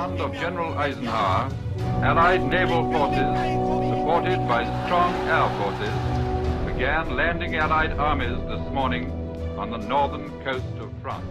command of General Eisenhower, Allied naval forces, supported by strong air forces, began landing Allied armies this morning on the northern coast of France.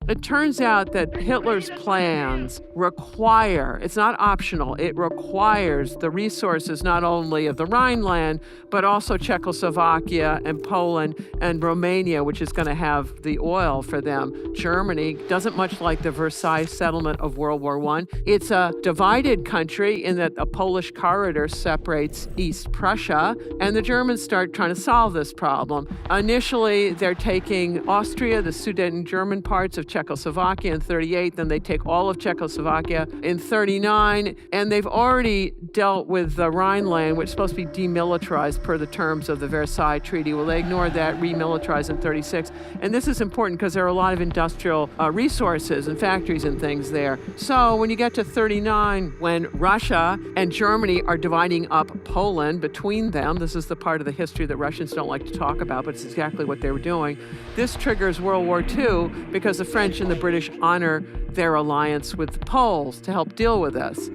It turns out that Hitler's plans require, it's not optional, it requires the resources not only of the Rhineland, but also Czechoslovakia and Poland and Romania, which is going to have the oil for them. Germany doesn't much like the Versailles settlement of World War I. It's a divided country in that a Polish corridor separates East Prussia, and the Germans start trying to solve this problem. Initially, they're taking Austria, the Sudeten German parts of Czechoslovakia in 1938, then they take all of Czechoslovakia in 1939, and they've already dealt with the Rhineland, which is supposed to be demilitarized per the terms of the Versailles Treaty. Well, they ignored that, remilitarized in 1936, and this is important because there are a lot of industrial resources and factories and things there. So when you get to 1939, when Russia and Germany are dividing up Poland between them, this is the part of the history that Russians don't like to talk about, but it's exactly what they were doing. This triggers World War II because the French and the British honor their alliance with the Poles to help deal with this.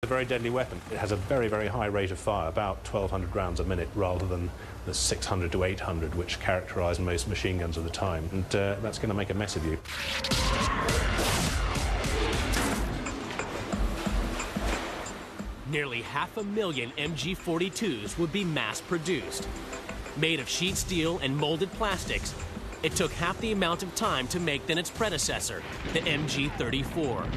A very deadly weapon. It has a very, very high rate of fire, about 1,200 rounds a minute, rather than the 600 to 800 which characterised most machine guns of the time. And that's going to make a mess of you. Nearly 500,000 MG-42s would be mass-produced. Made of sheet steel and molded plastics, it took half the amount of time to make than its predecessor, the MG-34.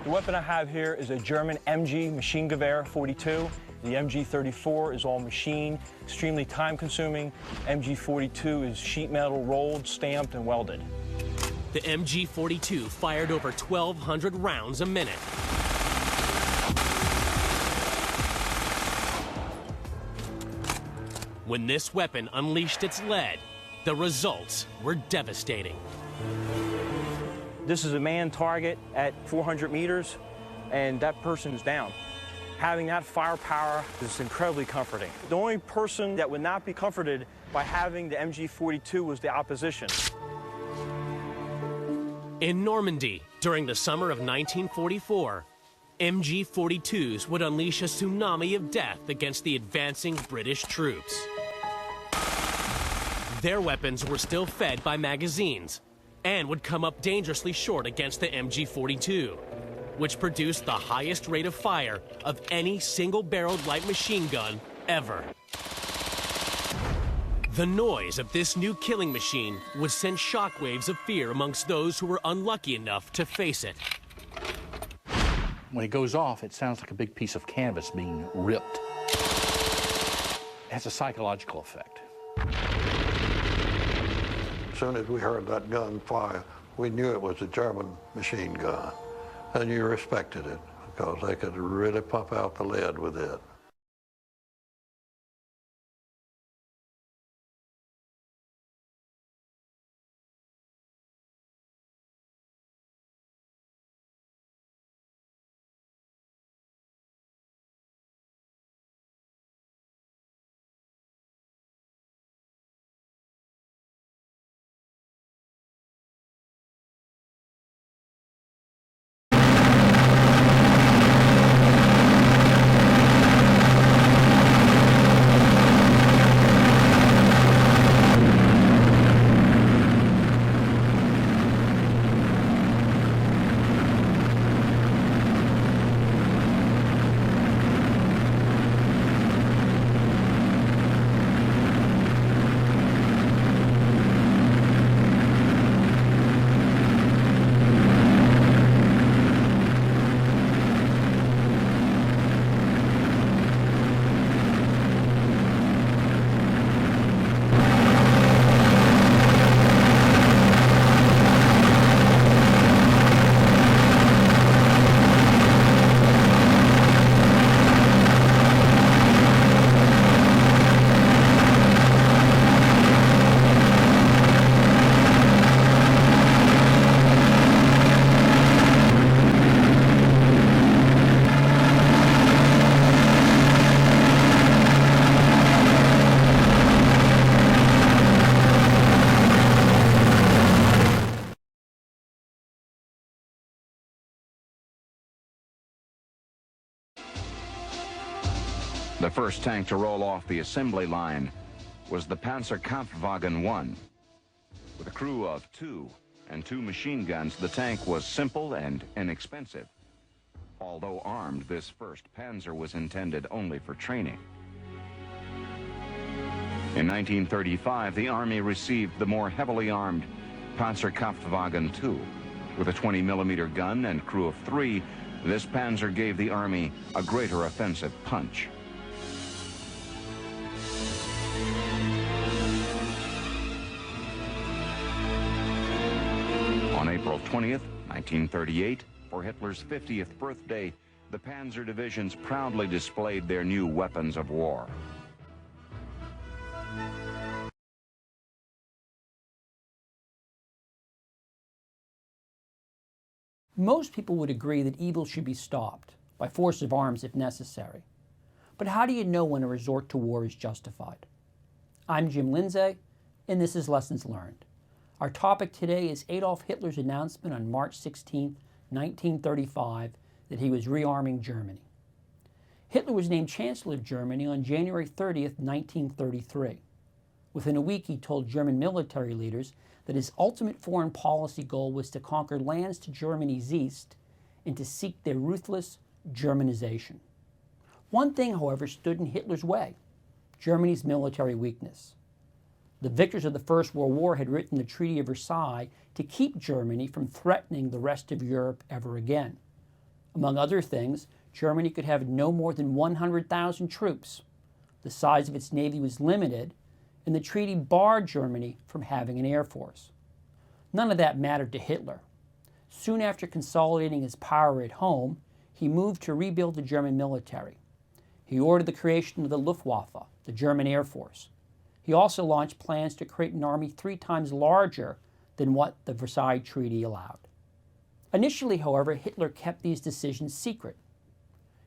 The weapon I have here is a German MG machine Gewehr 42. The MG-34 is all machine, extremely time-consuming. MG-42 is sheet metal rolled, stamped, and welded. The MG-42 fired over 1,200 rounds a minute. When this weapon unleashed its lead, the results were devastating. This is a man target at 400 meters, and that person is down. Having that firepower is incredibly comforting. The only person that would not be comforted by having the MG-42 was the opposition. In Normandy, during the summer of 1944, MG-42s would unleash a tsunami of death against the advancing British troops. Their weapons were still fed by magazines and would come up dangerously short against the MG-42, which produced the highest rate of fire of any single-barreled light machine gun ever. The noise of this new killing machine would send shockwaves of fear amongst those who were unlucky enough to face it. When it goes off, it sounds like a big piece of canvas being ripped. It has a psychological effect. As soon as we heard that gun fire, we knew it was a German machine gun. And you respected it because they could really pump out the lead with it. The first tank to roll off the assembly line was the Panzerkampfwagen 1. With a crew of 2 and 2 machine guns, the tank was simple and inexpensive. Although armed, this first Panzer was intended only for training. In 1935, the Army received the more heavily armed Panzerkampfwagen 2. With a 20-millimeter gun and crew of 3, this Panzer gave the Army a greater offensive punch. On April 20th, 1938, for Hitler's 50th birthday, the Panzer divisions proudly displayed their new weapons of war. Most people would agree that evil should be stopped, by force of arms if necessary. But how do you know when a resort to war is justified? I'm Jim Lindsay, and this is Lessons Learned. Our topic today is Adolf Hitler's announcement on March 16, 1935, that he was rearming Germany. Hitler was named Chancellor of Germany on January 30th, 1933. Within a week, he told German military leaders that his ultimate foreign policy goal was to conquer lands to Germany's east and to seek their ruthless Germanization. One thing, however, stood in Hitler's way: Germany's military weakness. The victors of the First World War had written the Treaty of Versailles to keep Germany from threatening the rest of Europe ever again. Among other things, Germany could have no more than 100,000 troops. The size of its navy was limited, and the treaty barred Germany from having an air force. None of that mattered to Hitler. Soon after consolidating his power at home, he moved to rebuild the German military. He ordered the creation of the Luftwaffe, the German Air Force. He also launched plans to create an army 3 times larger than what the Versailles Treaty allowed. Initially, however, Hitler kept these decisions secret.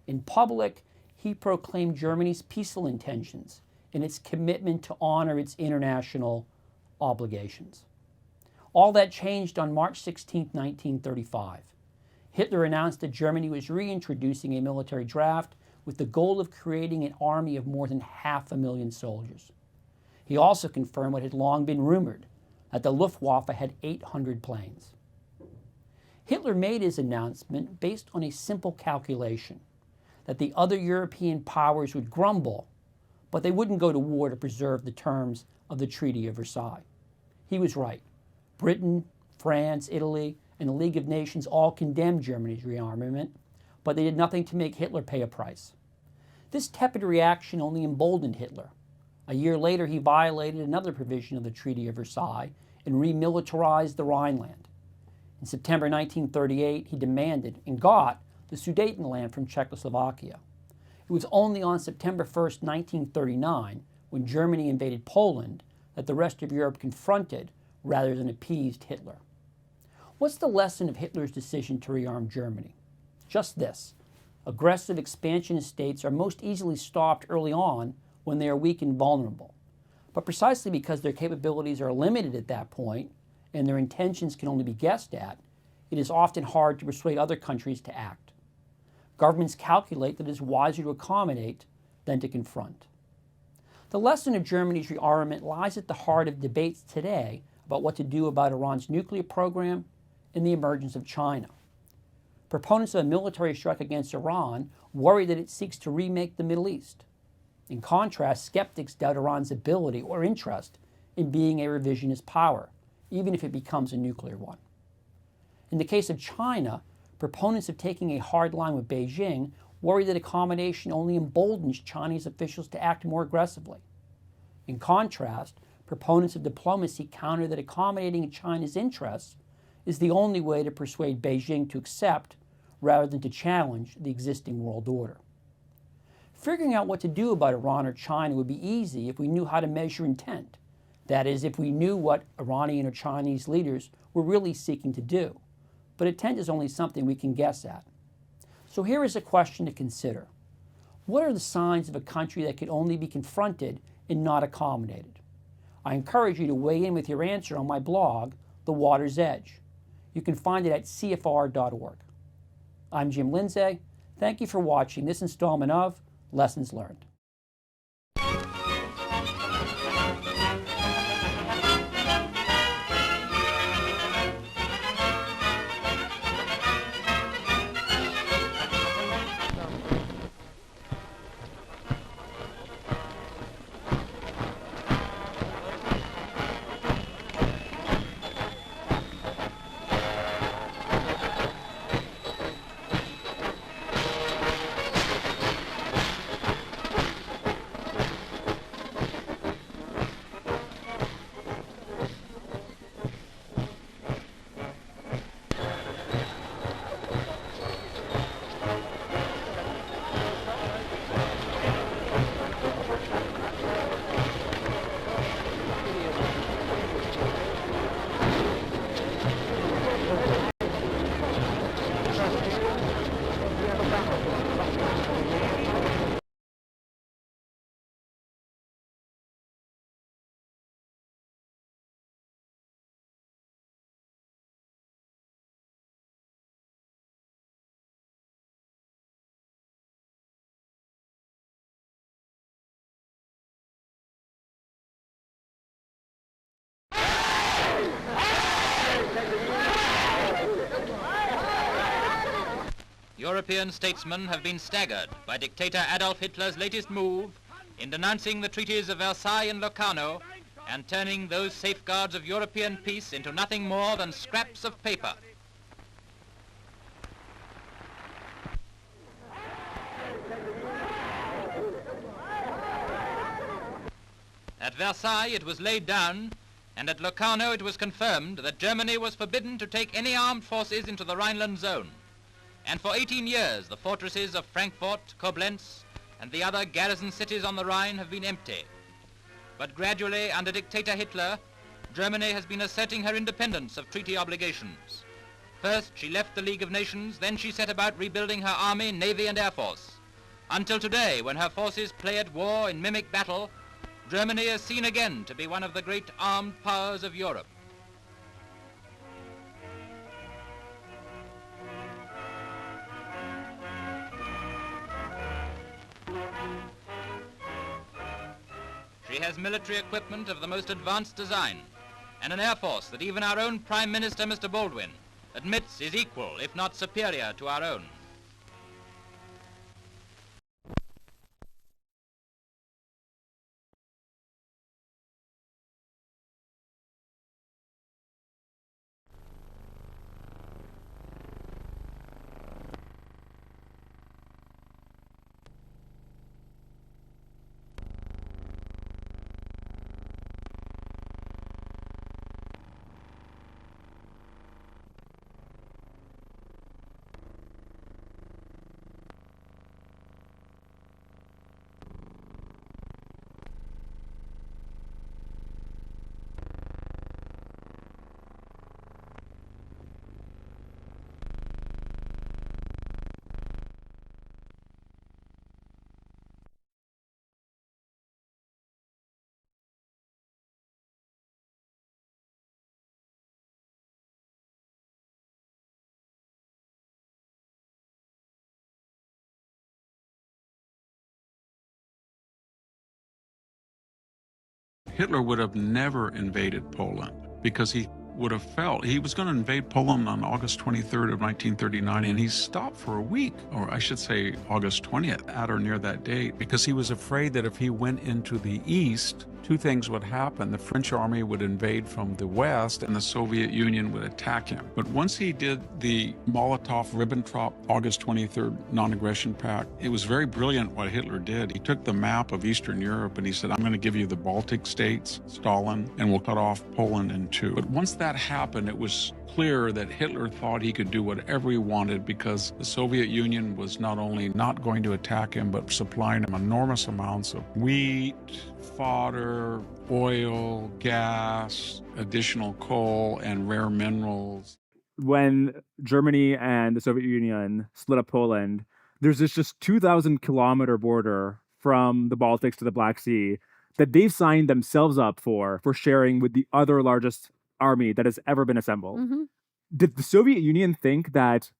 In public, he proclaimed Germany's peaceful intentions and its commitment to honor its international obligations. All that changed on March 16, 1935. Hitler announced that Germany was reintroducing a military draft with the goal of creating an army of more than 500,000 soldiers. He also confirmed what had long been rumored, that the Luftwaffe had 800 planes. Hitler made his announcement based on a simple calculation, that the other European powers would grumble, but they wouldn't go to war to preserve the terms of the Treaty of Versailles. He was right. Britain, France, Italy, and the League of Nations all condemned Germany's rearmament, but they did nothing to make Hitler pay a price. This tepid reaction only emboldened Hitler. A year later, he violated another provision of the Treaty of Versailles and remilitarized the Rhineland. In September 1938, he demanded and got the Sudetenland from Czechoslovakia. It was only on September 1, 1939, when Germany invaded Poland, that the rest of Europe confronted rather than appeased Hitler. What's the lesson of Hitler's decision to rearm Germany? Just this: aggressive expansionist states are most easily stopped early on when they are weak and vulnerable. But precisely because their capabilities are limited at that point and their intentions can only be guessed at, it is often hard to persuade other countries to act. Governments calculate that it is wiser to accommodate than to confront. The lesson of Germany's rearmament lies at the heart of debates today about what to do about Iran's nuclear program and the emergence of China. Proponents of a military strike against Iran worry that it seeks to remake the Middle East. In contrast, skeptics doubt Iran's ability or interest in being a revisionist power, even if it becomes a nuclear one. In the case of China, proponents of taking a hard line with Beijing worry that accommodation only emboldens Chinese officials to act more aggressively. In contrast, proponents of diplomacy counter that accommodating China's interests is the only way to persuade Beijing to accept rather than to challenge the existing world order. Figuring out what to do about Iran or China would be easy if we knew how to measure intent. That is, if we knew what Iranian or Chinese leaders were really seeking to do. But intent is only something we can guess at. So here is a question to consider. What are the signs of a country that could only be confronted and not accommodated? I encourage you to weigh in with your answer on my blog, The Water's Edge. You can find it at cfr.org. I'm Jim Lindsay. Thank you for watching this installment of Lessons Learned. European statesmen have been staggered by dictator Adolf Hitler's latest move in denouncing the treaties of Versailles and Locarno and turning those safeguards of European peace into nothing more than scraps of paper. At Versailles it was laid down, and at Locarno it was confirmed that Germany was forbidden to take any armed forces into the Rhineland zone. And for 18 years the fortresses of Frankfurt, Koblenz, and the other garrison cities on the Rhine have been empty. But gradually, under dictator Hitler, Germany has been asserting her independence of treaty obligations. First she left the League of Nations, then she set about rebuilding her army, navy and air force. Until today, when her forces play at war in mimic battle, Germany is seen again to be one of the great armed powers of Europe. She has military equipment of the most advanced design, and an air force that even our own Prime Minister, Mr. Baldwin, admits is equal, if not superior, to our own. Hitler would have never invaded Poland because he would have felt he was going to invade Poland on August 23rd of 1939, and he stopped for a week, or I should say August 20th, at or near that date, because he was afraid that if he went into the east, two things would happen. The French army would invade from the west, and the Soviet Union would attack him. But once he did the Molotov-Ribbentrop August 23rd non-aggression pact, it was very brilliant what Hitler did. He took the map of Eastern Europe and he said, I'm going to give you the Baltic states, Stalin, and we'll cut off Poland in two. But once that happened, it was clear that Hitler thought he could do whatever he wanted because the Soviet Union was not only not going to attack him, but supplying him enormous amounts of wheat, fodder, oil, gas, additional coal, and rare minerals. When Germany and the Soviet Union split up Poland, there's this just 2,000-kilometer border from the Baltics to the Black Sea that they've signed themselves up for sharing with the other largest army that has ever been assembled. Mm-hmm. Did the Soviet Union think that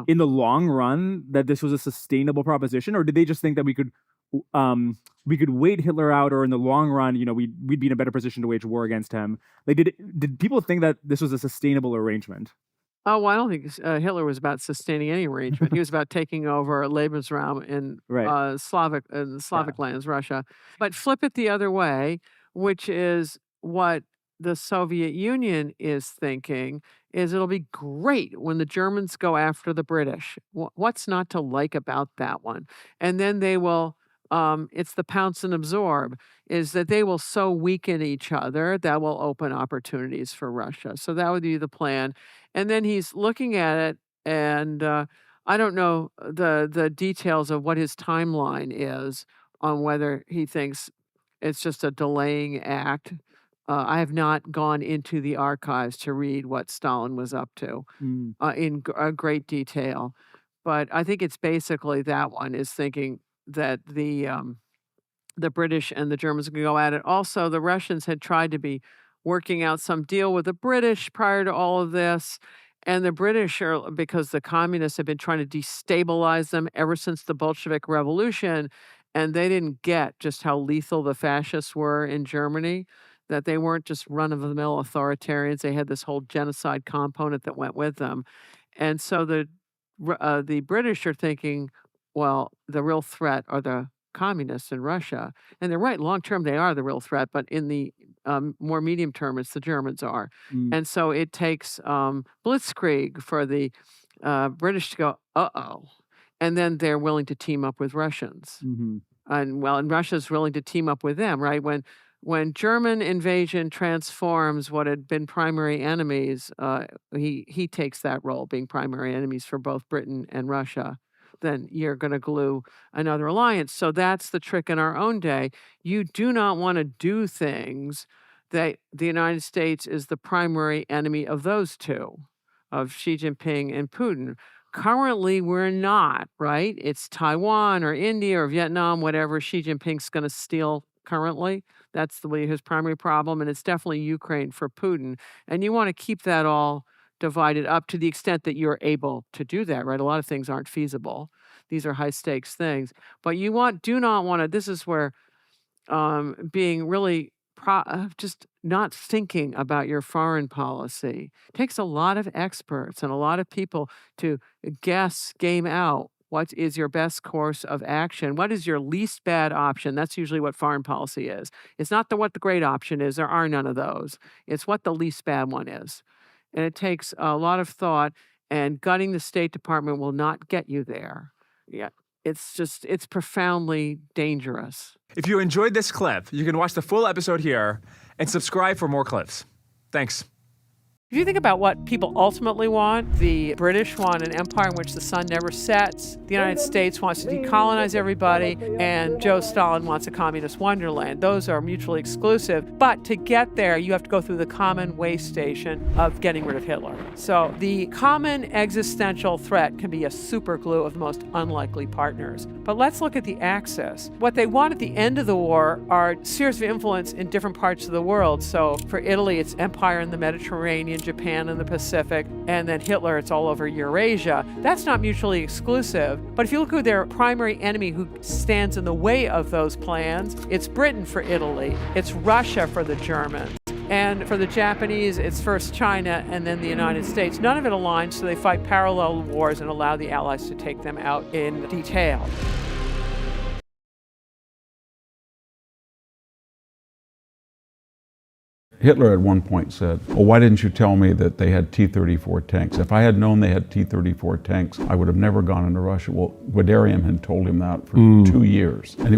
in the long run that this was a sustainable proposition, or did they just think that we could wait Hitler out, or in the long run, we'd be in a better position to wage war against him? Like, did people think that this was a sustainable arrangement? Oh, well, I don't think Hitler was about sustaining any arrangement. He was about taking over Lebensraum in Slavic lands, Russia. But flip it the other way, which is what the Soviet Union is thinking, is it'll be great when the Germans go after the British. What's not to like about that one? And then they will, it's the pounce and absorb, is that they will so weaken each other that will open opportunities for Russia. So that would be the plan. And then he's looking at it, and I don't know the details of what his timeline is on whether he thinks it's just a delaying act. I have not gone into the archives to read what Stalin was up to in great detail. But I think it's basically that one is thinking that the British and the Germans can go at it. Also, the Russians had tried to be working out some deal with the British prior to all of this. And the British are, because the communists have been trying to destabilize them ever since the Bolshevik Revolution, and they didn't get just how lethal the fascists were in Germany, that they weren't just run-of-the-mill authoritarians. They had this whole genocide component that went with them. And so the the British are thinking, well, the real threat are the communists in Russia. And they're right, long term, they are the real threat, but in the more medium term, it's the Germans are. And so it takes blitzkrieg for the British to go, uh-oh. And then they're willing to team up with Russians. And Russia's willing to team up with them, right? When German invasion transforms what had been primary enemies, he takes that role, being primary enemies for both Britain and Russia. Then you're going to glue another alliance. So that's the trick in our own day. You do not want to do things that the United States is the primary enemy of those two, of Xi Jinping and Putin. Currently, we're not, right? It's Taiwan or India or Vietnam, whatever Xi Jinping's going to steal currently. That's his primary problem, and it's definitely Ukraine for Putin. And you want to keep that all divided up to the extent that you're able to do that, right? A lot of things aren't feasible. These are high-stakes things. But you do not want to, this is where being really just not thinking about your foreign policy. It takes a lot of experts and a lot of people to game out what is your best course of action. What is your least bad option? That's usually what foreign policy is. It's not what the great option is. There are none of those. It's what the least bad one is. And it takes a lot of thought, and gutting the State Department will not get you there. Yeah. It's profoundly dangerous. If you enjoyed this clip, you can watch the full episode here and subscribe for more clips. Thanks. If you think about what people ultimately want, the British want an empire in which the sun never sets, the United States wants to decolonize everybody, and Joe Stalin wants a communist wonderland. Those are mutually exclusive. But to get there, you have to go through the common way station of getting rid of Hitler. So the common existential threat can be a super glue of the most unlikely partners. But let's look at the axis. What they want at the end of the war are spheres of influence in different parts of the world. So for Italy, it's empire in the Mediterranean, Japan in the Pacific, and then Hitler, it's all over Eurasia. That's not mutually exclusive. But if you look at their primary enemy who stands in the way of those plans, it's Britain for Italy, it's Russia for the Germans. And for the Japanese, it's first China and then the United States. None of it aligns, so they fight parallel wars and allow the Allies to take them out in detail. Hitler at one point said, well, why didn't you tell me that they had T-34 tanks? If I had known they had T-34 tanks, I would have never gone into Russia. Well, Guderian had told him that for 2 years. And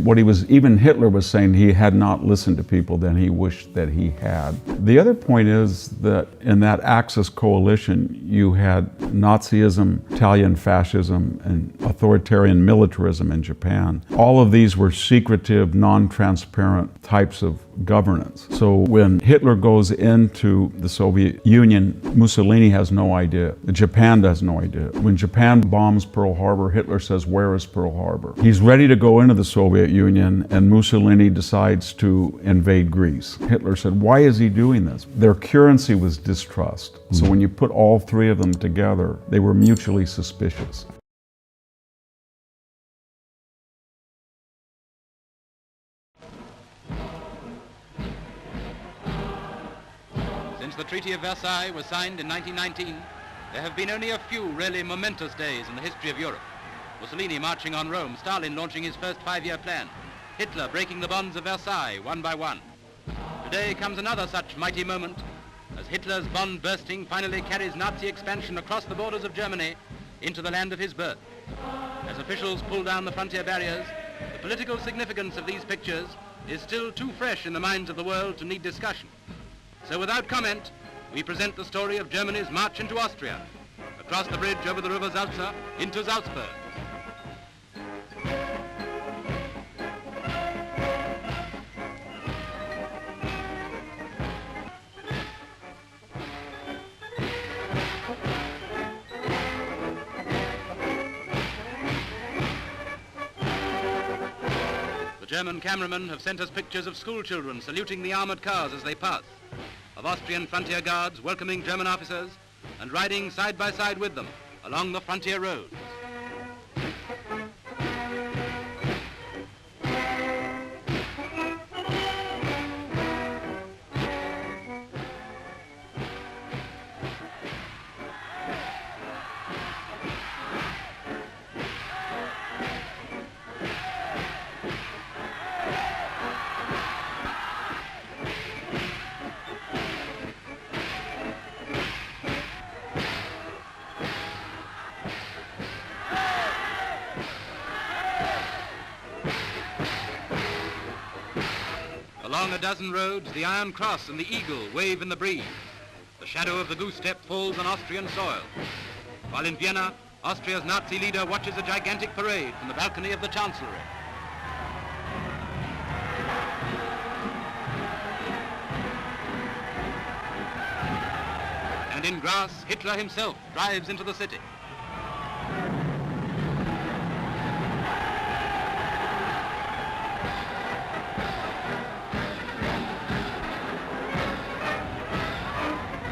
even Hitler was saying he had not listened to people then he wished that he had. The other point is that in that Axis coalition, you had Nazism, Italian fascism, and authoritarian militarism in Japan. All of these were secretive, non-transparent types of governance. So when Hitler goes into the Soviet Union, Mussolini has no idea. Japan has no idea. When Japan bombs Pearl Harbor, Hitler says, "Where is Pearl Harbor?" He's ready to go into the Soviet Union, and Mussolini decides to invade Greece. Hitler said, why is he doing this? Their currency was distrust. So when you put all three of them together, they were mutually suspicious. Since the Treaty of Versailles was signed in 1919, there have been only a few really momentous days in the history of Europe. Mussolini marching on Rome, Stalin launching his first 5-year plan, Hitler breaking the bonds of Versailles one by one. Today comes another such mighty moment, as Hitler's bond bursting finally carries Nazi expansion across the borders of Germany into the land of his birth. As officials pull down the frontier barriers, the political significance of these pictures is still too fresh in the minds of the world to need discussion. So without comment, we present the story of Germany's march into Austria, across the bridge over the river Salza into Salzburg. The German cameramen have sent us pictures of school children saluting the armored cars as they pass, of Austrian frontier guards welcoming German officers and riding side by side with them along the frontier roads. a dozen roads, the Iron Cross and the Eagle wave in the breeze. The shadow of the goose-step falls on Austrian soil. While in Vienna, Austria's Nazi leader watches a gigantic parade from the balcony of the Chancellery. And in Graz, Hitler himself drives into the city.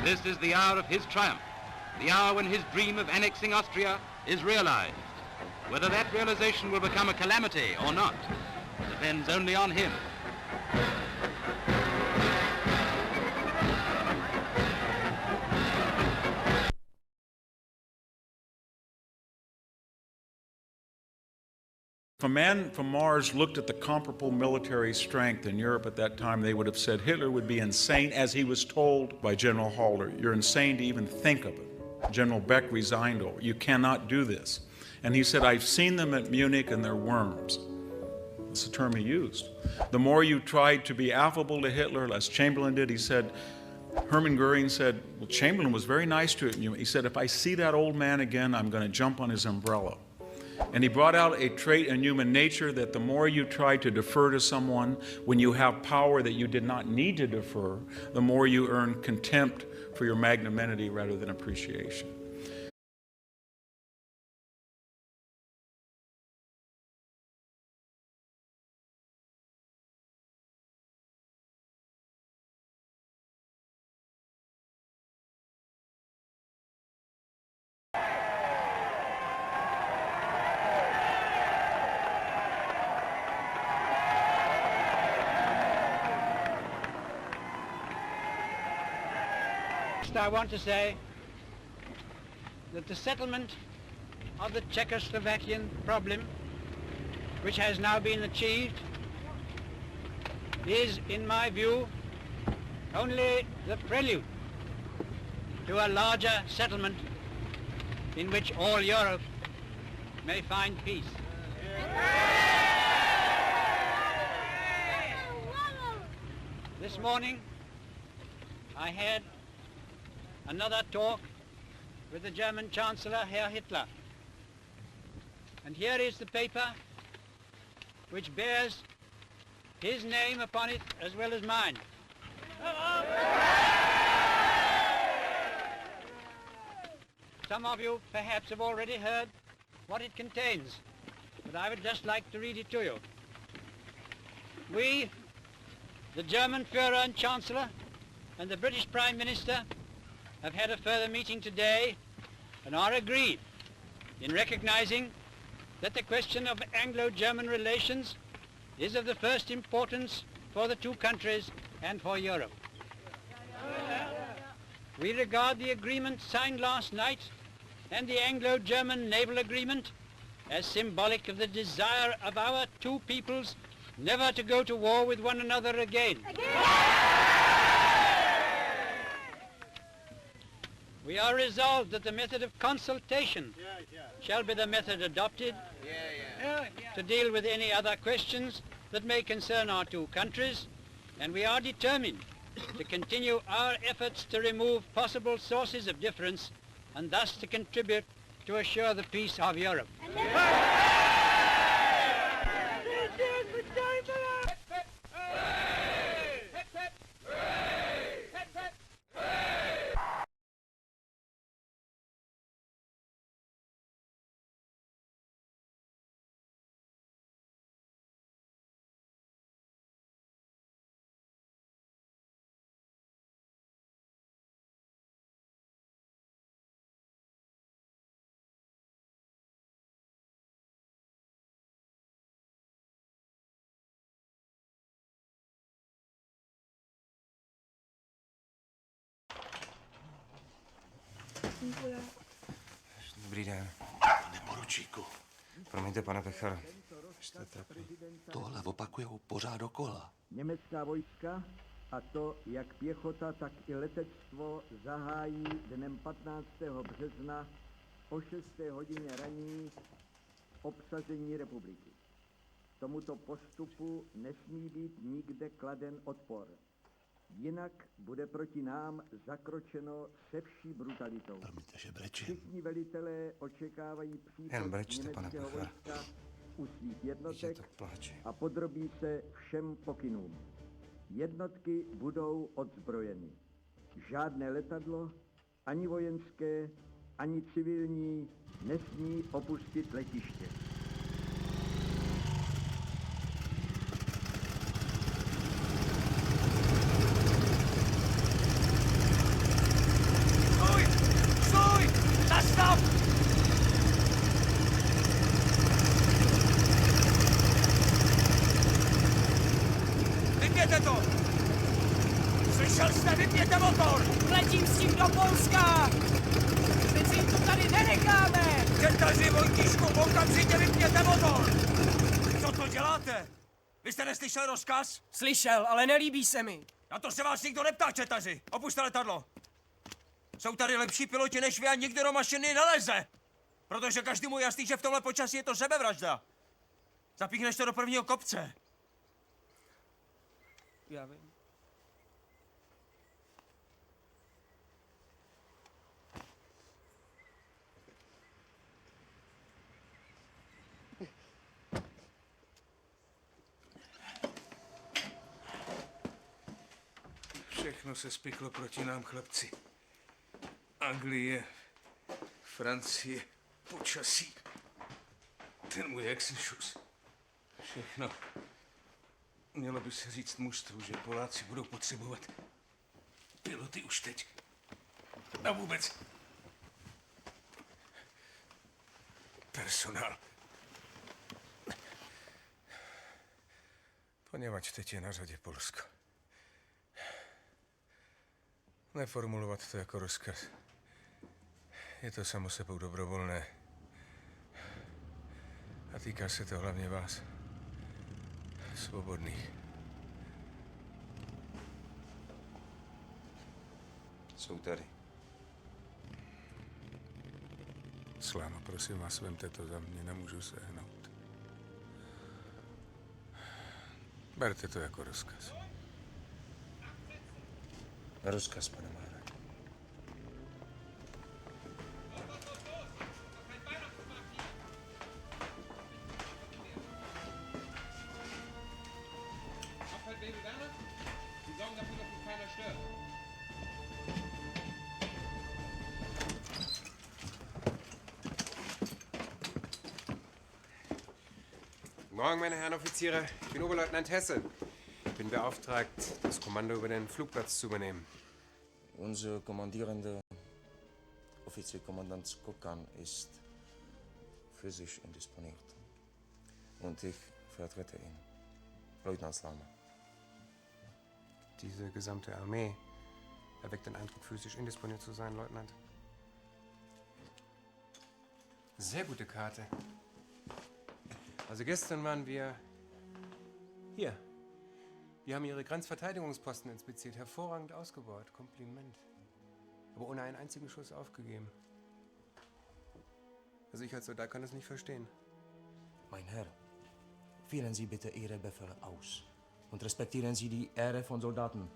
This is the hour of his triumph, the hour when his dream of annexing Austria is realized. Whether that realization will become a calamity or not depends only on him. If a man from Mars looked at the comparable military strength in Europe at that time, they would have said Hitler would be insane, as he was told by General Halder. You're insane to even think of it. General Beck resigned over. You cannot do this. And he said, I've seen them at Munich and they're worms. That's the term he used. The more you tried to be affable to Hitler, as Chamberlain did, he said, Hermann Goering said, well, Chamberlain was very nice to him. He said, if I see that old man again, I'm going to jump on his umbrella. And he brought out a trait in human nature that the more you try to defer to someone when you have power that you did not need to defer, the more you earn contempt for your magnanimity rather than appreciation. I want to say that the settlement of the Czechoslovakian problem, which has now been achieved, is, in my view, only the prelude to a larger settlement in which all Europe may find peace. This morning, I had another talk with the German Chancellor, Herr Hitler. And here is the paper which bears his name upon it as well as mine. Some of you perhaps have already heard what it contains, but I would just like to read it to you. We, the German Führer and Chancellor, and the British Prime Minister, have had a further meeting today and are agreed in recognizing that the question of Anglo-German relations is of the first importance for the two countries and for Europe. We regard the agreement signed last night and the Anglo-German naval agreement as symbolic of the desire of our two peoples never to go to war with one another again. We are resolved that the method of consultation shall be the method adopted to deal with any other questions that may concern our two countries, and we are determined to continue our efforts to remove possible sources of difference and thus to contribute to assure the peace of Europe. Dobrý den. Pane poručíku. Promiňte, pane Pechar. Jste trapný. Tohle opakujou pořád dokola. Německá vojska, a to jak pěchota, tak i letectvo, zahájí dnem 15. března o 6. hodině raní obsazení republiky. Tomuto postupu nesmí být nikde kladen odpor. Jinak bude proti nám zakročeno se vší brutalitou. Všichni velitelé očekávají příchod německého vojska u svých jednotek a podrobí se všem pokynům. Jednotky budou odzbrojeny. Žádné letadlo, ani vojenské, ani civilní, nesmí opustit letiště. Letím s tím do Polska! Přeci jim to tady nenecháme! Četaři, Vojtíšku, okamžitě vypněte motor! Co to děláte? Vy jste neslyšel rozkaz? Slyšel, ale nelíbí se mi. Na to se vás nikdo neptá, četaři! Opuste letadlo! Jsou tady lepší piloti než vy a nikdo do mašiny neleze! Protože každému jasný, že v tomhle počasí je to sebevražda. Zapíchneš to do prvního kopce. Já vím. Všechno se spiklo proti nám, chlapci. Anglie, Francie, počasí. Ten můj exenšus. Všechno. Mělo by se říct mužstvu, že Poláci budou potřebovat piloty už teď. A vůbec personál. Poněvadž teď je na řadě Polsko. Neformulovat to jako rozkaz. Je to samo sebou dobrovolné. A týká se to hlavně vás. Svobodných. Jsou tady. Sláno, prosím vás, vemte to za mě, nemůžu sehnout. Berte to jako rozkaz. Rozkaz, pane Mára. Morgen, meine Herren Offiziere. Ich bin Oberleutnant Hesse. Ich bin beauftragt, das Kommando über den Flugplatz zu übernehmen. Unser kommandierender Offizierkommandant Skokan ist physisch indisponiert. Und ich vertrete ihn. Leutnant Slama. Diese gesamte Armee erweckt den Eindruck, physisch indisponiert zu sein, Leutnant. Sehr gute Karte. Also gestern waren wir hier. Wir haben Ihre Grenzverteidigungsposten inspiziert. Hervorragend ausgebaut. Kompliment. Aber ohne einen einzigen Schuss aufgegeben. Also ich als Soldat kann das nicht verstehen. Mein Herr, führen Sie bitte Ihre Befehle aus. Und respektieren Sie die Ehre von Soldaten,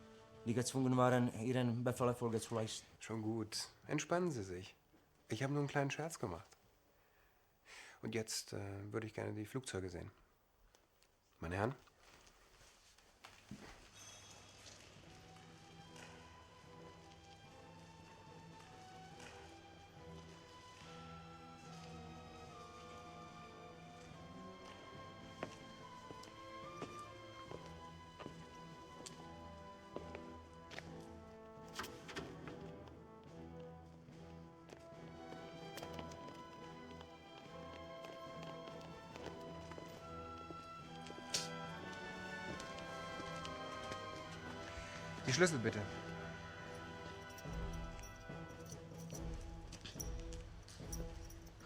die gezwungen waren, ihren Befehle Folge zu leisten. Schon gut. Entspannen Sie sich. Ich habe nur einen kleinen Scherz gemacht. Und jetzt würde ich gerne die Flugzeuge sehen. Meine Herren? Die Schlüssel bitte.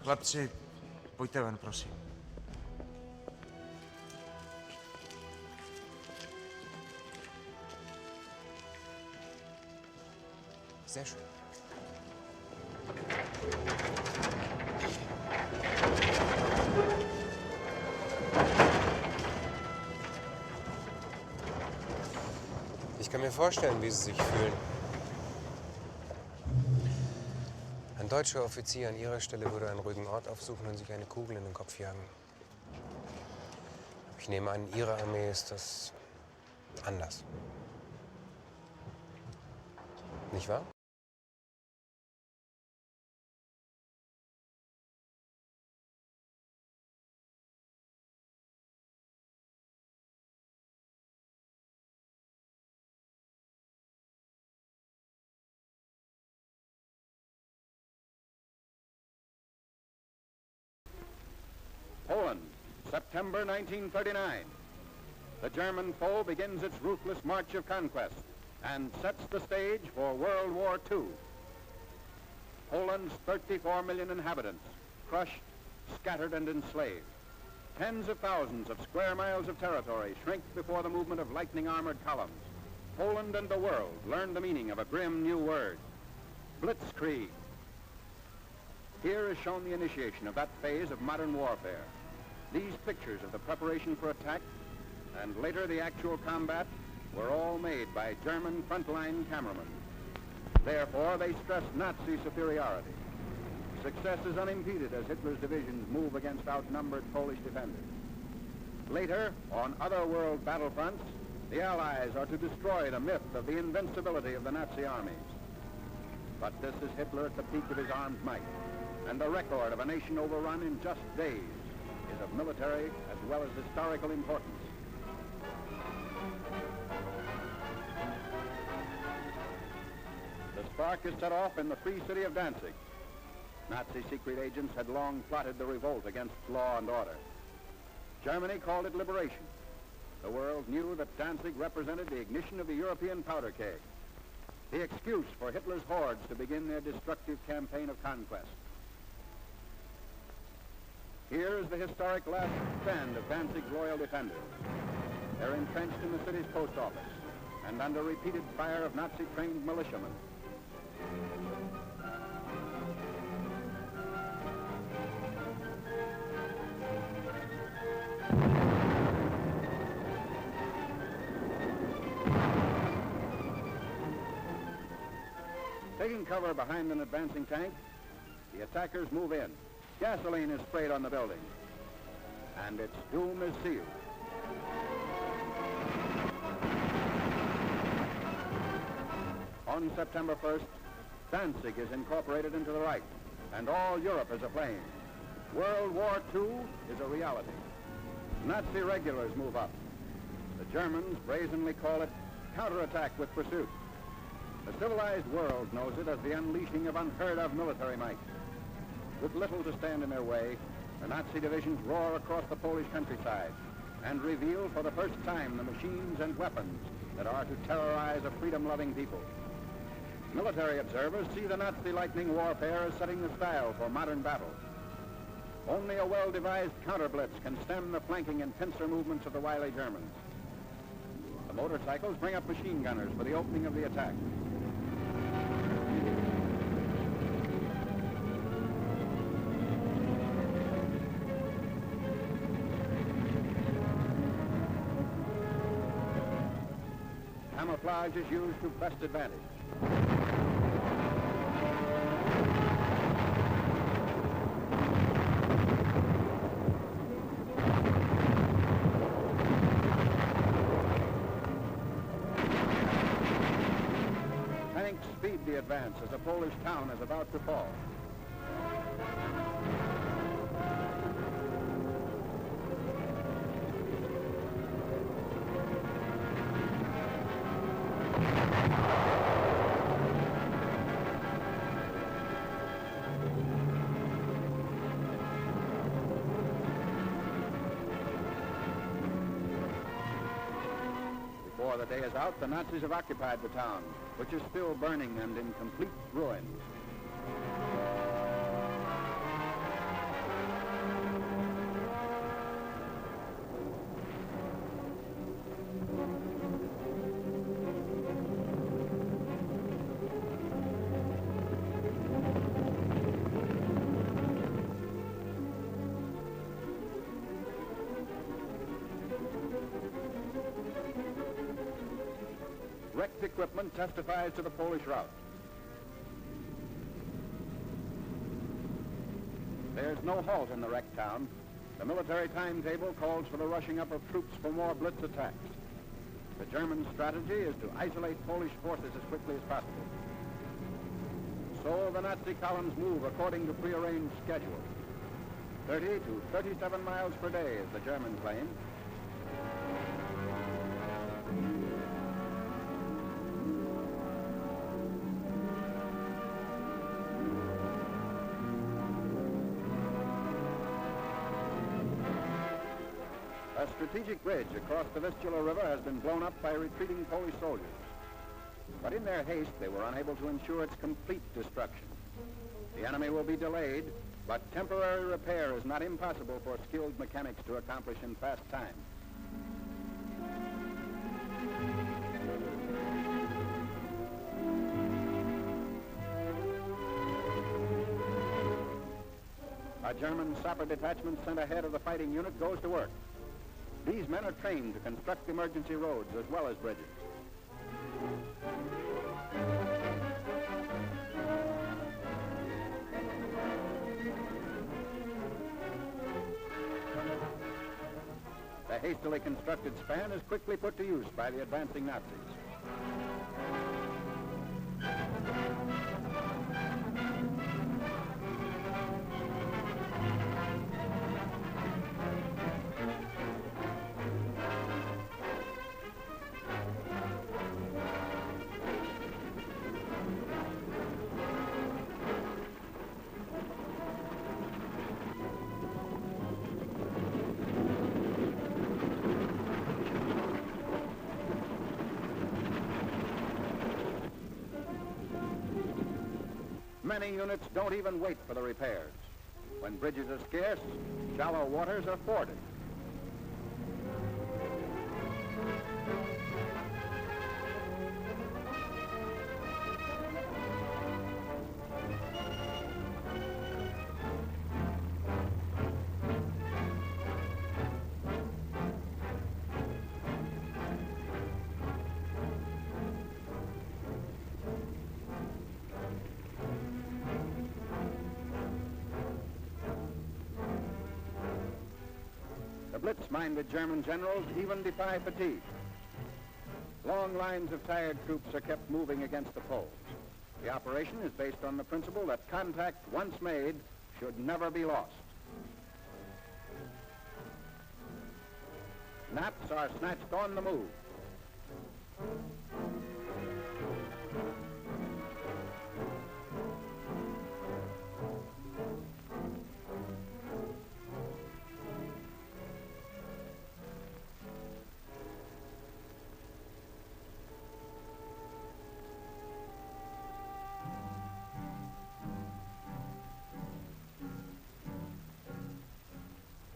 Chlapci, pojďte ven, prosím. Sehr schön. kann mir vorstellen, wie Sie sich fühlen. Ein deutscher Offizier an Ihrer Stelle würde einen ruhigen Ort aufsuchen und sich eine Kugel in den Kopf jagen. Ich nehme an, in Ihrer Armee ist das anders. Nicht wahr? Poland, September 1939. The German foe begins its ruthless march of conquest and sets the stage for World War II. Poland's 34 million inhabitants, crushed, scattered, and enslaved. Tens of thousands of square miles of territory shrink before the movement of lightning armored columns. Poland and the world learn the meaning of a grim new word, blitzkrieg. Here is shown the initiation of that phase of modern warfare. These pictures of the preparation for attack and later the actual combat were all made by German frontline cameramen. Therefore, they stress Nazi superiority. Success is unimpeded as Hitler's divisions move against outnumbered Polish defenders. Later, on other world battlefronts, the Allies are to destroy the myth of the invincibility of the Nazi armies. But this is Hitler at the peak of his armed might, and the record of a nation overrun in just days is of military as well as historical importance. The spark is set off in the free city of Danzig. Nazi secret agents had long plotted the revolt against law and order. Germany called it liberation. The world knew that Danzig represented the ignition of the European powder keg, the excuse for Hitler's hordes to begin their destructive campaign of conquest. Here is the historic last stand of Danzig's loyal defenders. They're entrenched in the city's post office and under repeated fire of Nazi-trained militiamen. Taking cover behind an advancing tank, the attackers move in. Gasoline is sprayed on the building, and its doom is sealed. On September 1st, Danzig is incorporated into the Reich, and all Europe is aflame. World War II is a reality. Nazi regulars move up. The Germans brazenly call it counterattack with pursuit. The civilized world knows it as the unleashing of unheard-of military might. With little to stand in their way, the Nazi divisions roar across the Polish countryside and reveal for the first time the machines and weapons that are to terrorize a freedom-loving people. Military observers see the Nazi lightning warfare as setting the style for modern battle. Only a well-devised counter-blitz can stem the flanking and pincer movements of the wily Germans. The motorcycles bring up machine gunners for the opening of the attack. Camouflage is used to best advantage. Tanks speed the advance as a Polish town is about to fall. Before the day is out, the Nazis have occupied the town, which is still burning and in complete ruins. perfect equipment testifies to the Polish rout. There's no halt in the wrecked town. The military timetable calls for the rushing up of troops for more blitz attacks. The German strategy is to isolate Polish forces as quickly as possible. So the Nazi columns move according to prearranged schedule. 30 to 37 miles per day is the German claim. A strategic bridge across the Vistula River has been blown up by retreating Polish soldiers. But in their haste, they were unable to ensure its complete destruction. The enemy will be delayed, but temporary repair is not impossible for skilled mechanics to accomplish in fast time. A German sapper detachment sent ahead of the fighting unit goes to work. These men are trained to construct emergency roads as well as bridges. The hastily constructed span is quickly put to use by the advancing Nazis. Many units don't even wait for the repairs. When bridges are scarce, shallow waters are forded. Blitz-minded German generals even defy fatigue. Long lines of tired troops are kept moving against the Poles. The operation is based on the principle that contact once made should never be lost. Naps are snatched on the move.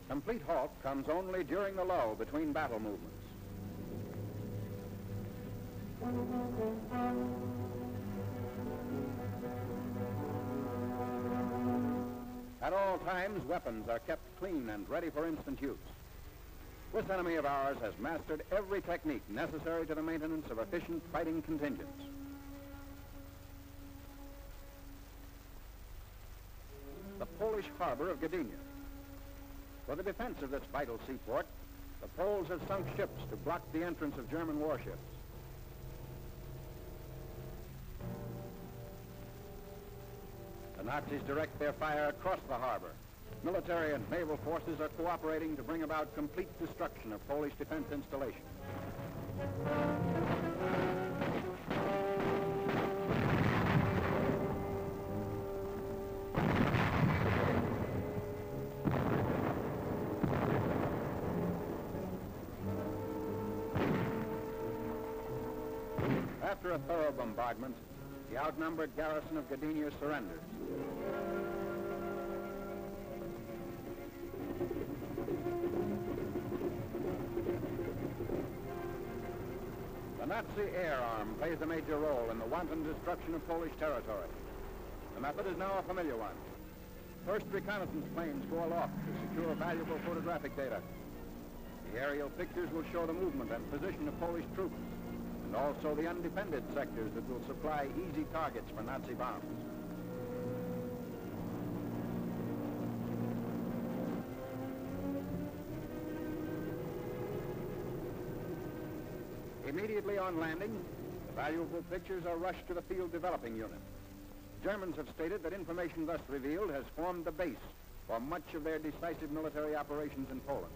Complete halt comes only during the lull between battle movements. At all times, weapons are kept clean and ready for instant use. This enemy of ours has mastered every technique necessary to the maintenance of efficient fighting contingents. The Polish harbor of Gdynia. For the defense of this vital seaport, the Poles have sunk ships to block the entrance of German warships. The Nazis direct their fire across the harbor. Military and naval forces are cooperating to bring about complete destruction of Polish defense installations. After a thorough bombardment, the outnumbered garrison of Gdynia surrenders. The Nazi air arm plays a major role in the wanton destruction of Polish territory. The method is now a familiar one. First reconnaissance planes go aloft to secure valuable photographic data. The aerial pictures will show the movement and position of Polish troops. and also the undefended sectors that will supply easy targets for Nazi bombs. Immediately on landing, the valuable pictures are rushed to the field developing unit. Germans have stated that information thus revealed has formed the base for much of their decisive military operations in Poland.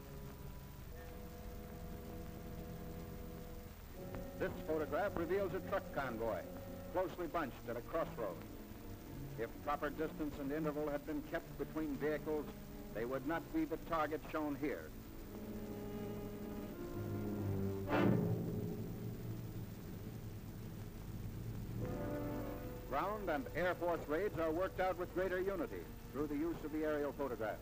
This photograph reveals a truck convoy, closely bunched at a crossroads. If proper distance and interval had been kept between vehicles, they would not be the target shown here. Ground and Air Force raids are worked out with greater unity through the use of the aerial photographs.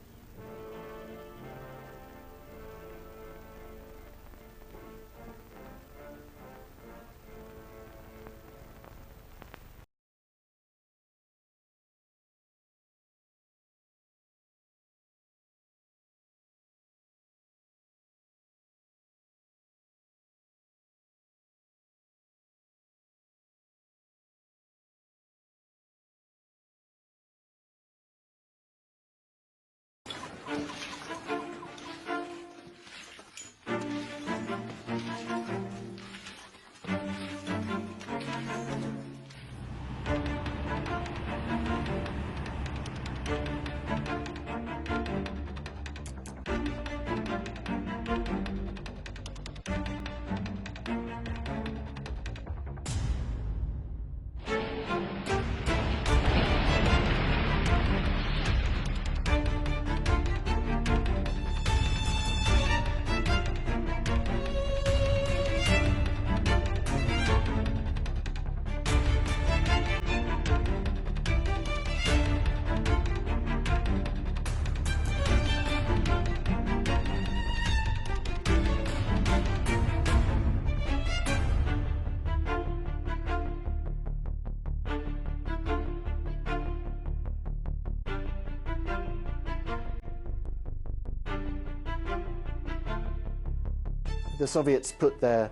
The Soviets put their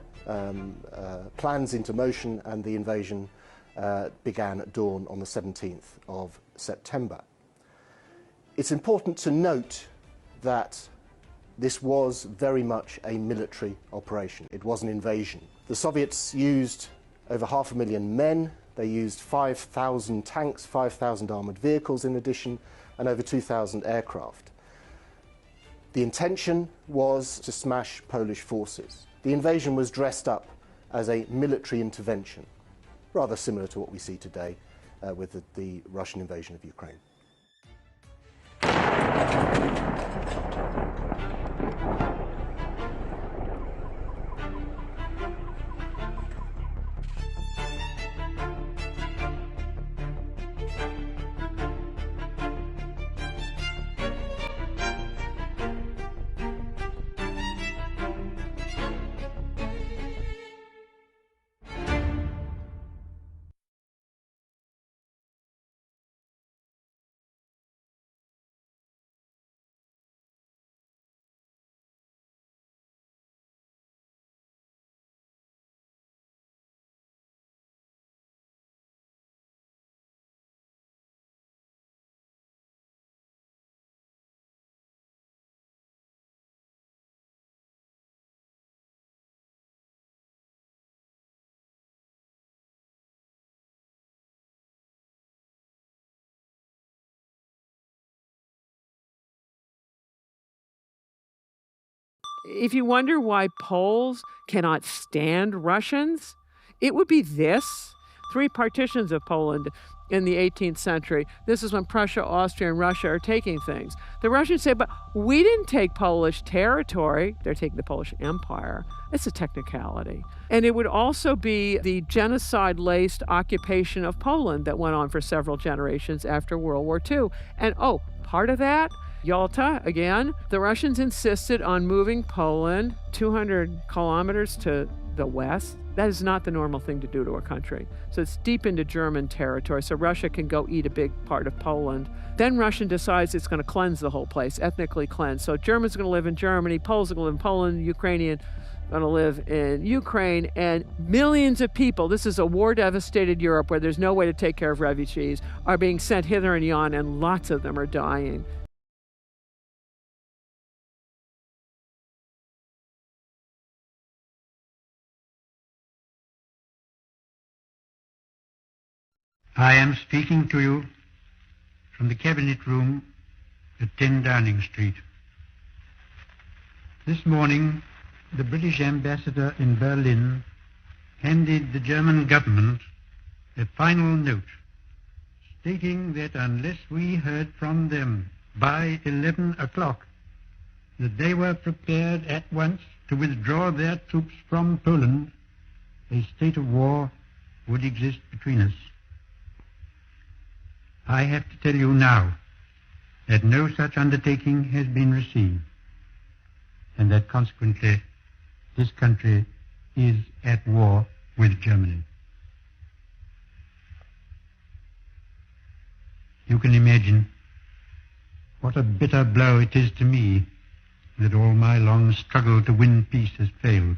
plans into motion, and the invasion began at dawn on the 17th of September. It's important to note that this was very much a military operation. It was an invasion. The Soviets used over 500,000 men. They used 5,000 tanks, 5,000 armoured vehicles in addition, and over 2,000 aircraft. The intention was to smash Polish forces. The invasion was dressed up as a military intervention, rather similar to what we see today with the Russian invasion of Ukraine. If you wonder why Poles cannot stand Russians, it would be this. 3 partitions of Poland in the 18th century. This is when Prussia, Austria, and Russia are taking things. The Russians say, but we didn't take Polish territory. They're taking the Polish Empire. It's a technicality. And it would also be the genocide-laced occupation of Poland that went on for several generations after World War II. And part of that, Yalta, again, the Russians insisted on moving Poland 200 kilometers to the west. That is not the normal thing to do to a country. So it's deep into German territory, so Russia can go eat a big part of Poland. Then Russia decides it's going to cleanse the whole place, ethnically cleanse. So Germans are going to live in Germany, Poles are going to live in Poland, Ukrainian going to live in Ukraine, and millions of people, this is a war-devastated Europe where there's no way to take care of refugees, are being sent hither and yon, and lots of them are dying. I am speaking to you from the Cabinet Room at 10 Downing Street. This morning, the British ambassador in Berlin handed the German government a final note stating that unless we heard from them by 11 o'clock, that they were prepared at once to withdraw their troops from Poland, a state of war would exist between us. I have to tell you now that no such undertaking has been received, and that consequently this country is at war with Germany. You can imagine what a bitter blow it is to me that all my long struggle to win peace has failed.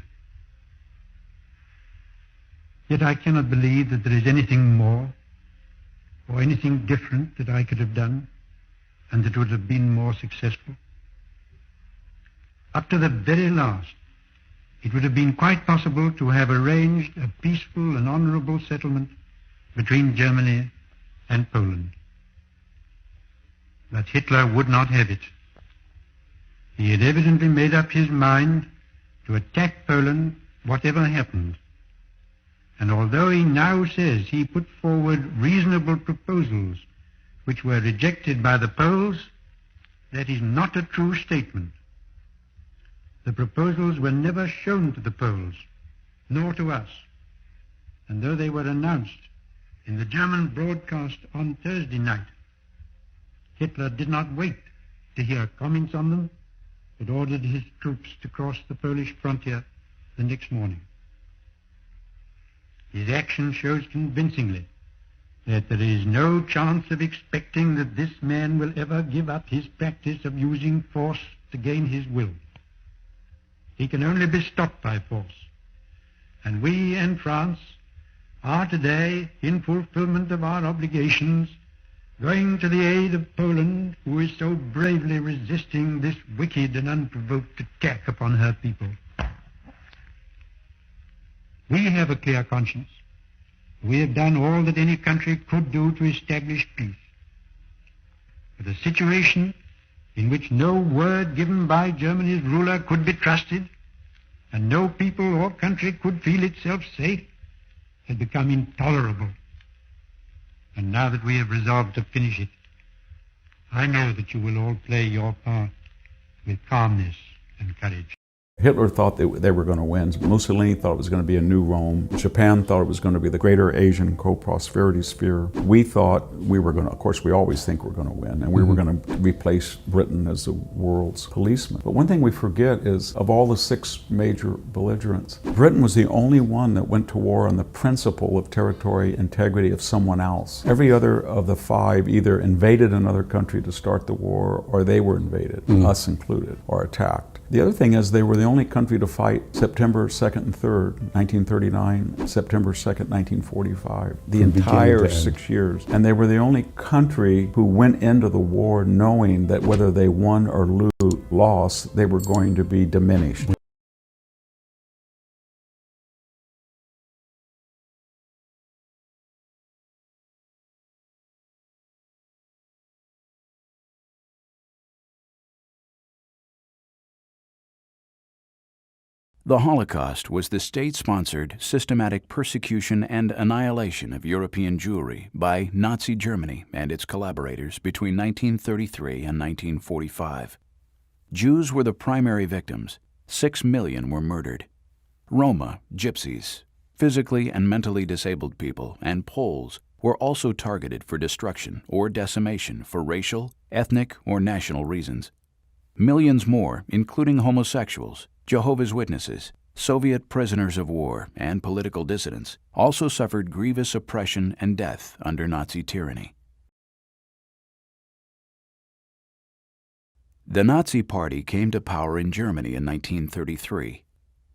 Yet I cannot believe that there is anything more or anything different that I could have done and that would have been more successful. Up to the very last, it would have been quite possible to have arranged a peaceful and honorable settlement between Germany and Poland. But Hitler would not have it. He had evidently made up his mind to attack Poland whatever happened. And although he now says he put forward reasonable proposals which were rejected by the Poles, that is not a true statement. The proposals were never shown to the Poles, nor to us. And though they were announced in the German broadcast on Thursday night, Hitler did not wait to hear comments on them, but ordered his troops to cross the Polish frontier the next morning. His action shows convincingly that there is no chance of expecting that this man will ever give up his practice of using force to gain his will. He can only be stopped by force. And we and France are today, in fulfillment of our obligations, going to the aid of Poland, who is so bravely resisting this wicked and unprovoked attack upon her people. We have a clear conscience. We have done all that any country could do to establish peace. But a situation in which no word given by Germany's ruler could be trusted, and no people or country could feel itself safe, has become intolerable. And now that we have resolved to finish it, I know that you will all play your part with calmness and courage. Hitler thought they were going to win. Mussolini thought it was going to be a new Rome. Japan thought it was going to be the greater Asian co-prosperity sphere. We thought we were going to, of course we always think we're going to win, and we were going to replace Britain as the world's policeman. But one thing we forget is, of all the 6 major belligerents, Britain was the only one that went to war on the principle of territorial integrity of someone else. Every other of the 5 either invaded another country to start the war, or they were invaded, us included, or attacked. The other thing is they were the only country to fight September 2nd and 3rd, 1939, September 2nd, 1945, the entire 6 years. And they were the only country who went into the war knowing that whether they won or lost, they were going to be diminished. The Holocaust was the state-sponsored, systematic persecution and annihilation of European Jewry by Nazi Germany and its collaborators between 1933 and 1945. Jews were the primary victims. 6 million were murdered. Roma, Gypsies, physically and mentally disabled people, and Poles were also targeted for destruction or decimation for racial, ethnic, or national reasons. Millions more, including homosexuals, Jehovah's Witnesses, Soviet prisoners of war, and political dissidents, also suffered grievous oppression and death under Nazi tyranny. The Nazi Party came to power in Germany in 1933.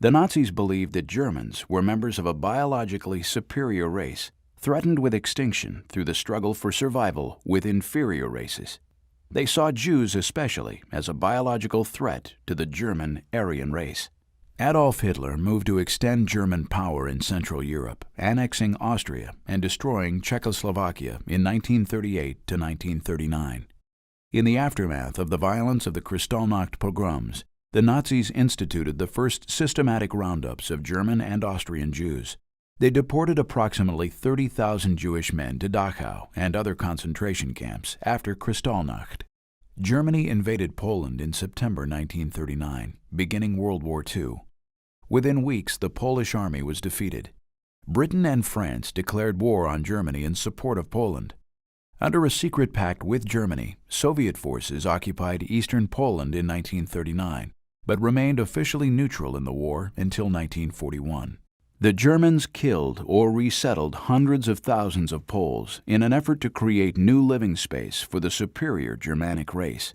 The Nazis believed that Germans were members of a biologically superior race, threatened with extinction through the struggle for survival with inferior races. They saw Jews especially as a biological threat to the German Aryan race. Adolf Hitler moved to extend German power in Central Europe, annexing Austria and destroying Czechoslovakia in 1938 to 1939. In the aftermath of the violence of the Kristallnacht pogroms, the Nazis instituted the first systematic roundups of German and Austrian Jews. They deported approximately 30,000 Jewish men to Dachau and other concentration camps after Kristallnacht. Germany invaded Poland in September 1939, beginning World War II. Within weeks, the Polish army was defeated. Britain and France declared war on Germany in support of Poland. Under a secret pact with Germany, Soviet forces occupied eastern Poland in 1939, but remained officially neutral in the war until 1941. The Germans killed or resettled hundreds of thousands of Poles in an effort to create new living space for the superior Germanic race.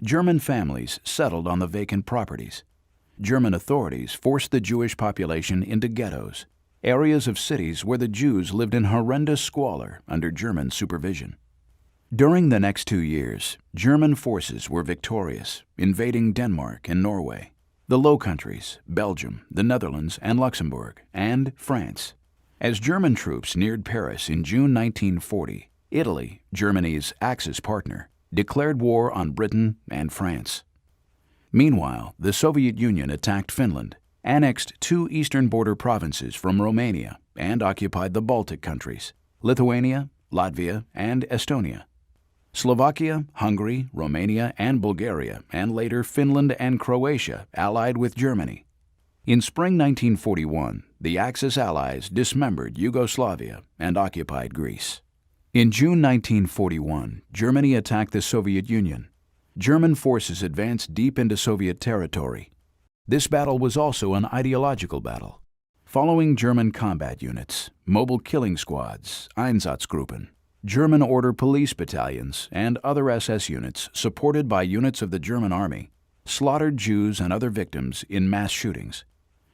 German families settled on the vacant properties. German authorities forced the Jewish population into ghettos, areas of cities where the Jews lived in horrendous squalor under German supervision. During the next 2 years, German forces were victorious, invading Denmark and Norway, the Low Countries, Belgium, the Netherlands, and Luxembourg, and France. As German troops neared Paris in June 1940, Italy, Germany's Axis partner, declared war on Britain and France. Meanwhile, the Soviet Union attacked Finland, annexed 2 eastern border provinces from Romania, and occupied the Baltic countries, Lithuania, Latvia, and Estonia. Slovakia, Hungary, Romania, and Bulgaria, and later Finland and Croatia allied with Germany. In spring 1941, the Axis allies dismembered Yugoslavia and occupied Greece. In June 1941, Germany attacked the Soviet Union. German forces advanced deep into Soviet territory. This battle was also an ideological battle. Following German combat units, mobile killing squads, Einsatzgruppen, German order police battalions, and other SS units supported by units of the German army slaughtered Jews and other victims in mass shootings.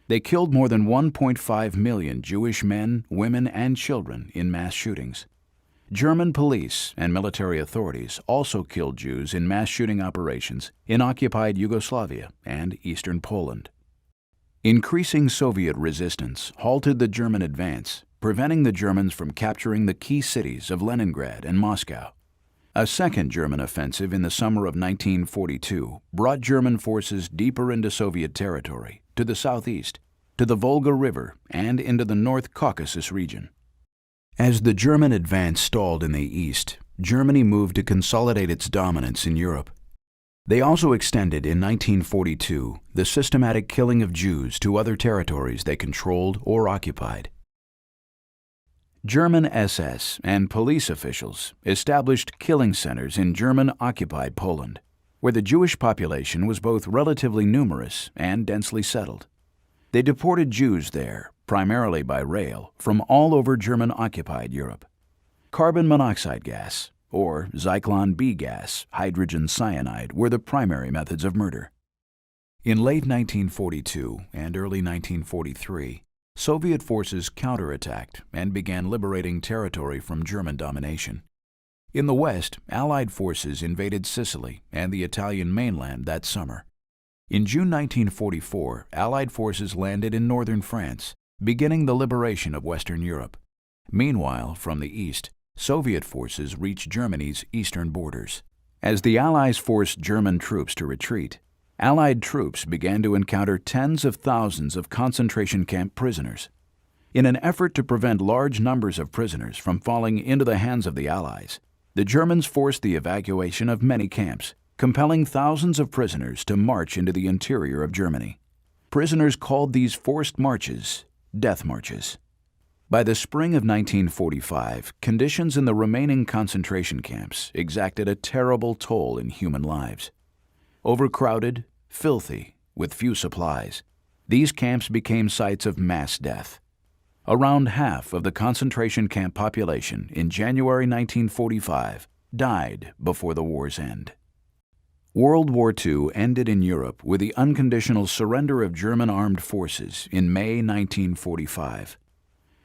They killed more than 1.5 million Jewish men, women, and children in mass shootings. German police and military authorities also killed Jews in mass shooting operations in occupied Yugoslavia and eastern Poland. Increasing Soviet resistance halted the German advance, preventing the Germans from capturing the key cities of Leningrad and Moscow. A second German offensive in the summer of 1942 brought German forces deeper into Soviet territory, to the southeast, to the Volga River, and into the North Caucasus region. As the German advance stalled in the east, Germany moved to consolidate its dominance in Europe. They also extended in 1942 the systematic killing of Jews to other territories they controlled or occupied. German SS and police officials established killing centers in German-occupied Poland, where the Jewish population was both relatively numerous and densely settled. They deported Jews there, primarily by rail, from all over German-occupied Europe. Carbon monoxide gas, or Zyklon B gas, hydrogen cyanide, were the primary methods of murder. In late 1942 and early 1943, Soviet forces counterattacked and began liberating territory from German domination. In the West, Allied forces invaded Sicily and the Italian mainland that summer. In June 1944, Allied forces landed in northern France, beginning the liberation of Western Europe. Meanwhile, from the east, Soviet forces reached Germany's eastern borders. As the Allies forced German troops to retreat, Allied troops began to encounter tens of thousands of concentration camp prisoners. In an effort to prevent large numbers of prisoners from falling into the hands of the Allies, the Germans forced the evacuation of many camps, compelling thousands of prisoners to march into the interior of Germany. Prisoners called these forced marches death marches. By the spring of 1945, conditions in the remaining concentration camps exacted a terrible toll in human lives. Overcrowded, filthy, with few supplies, these camps became sites of mass death. Around half of the concentration camp population in January 1945 died before the war's end. World War II ended in Europe with the unconditional surrender of German armed forces in May 1945.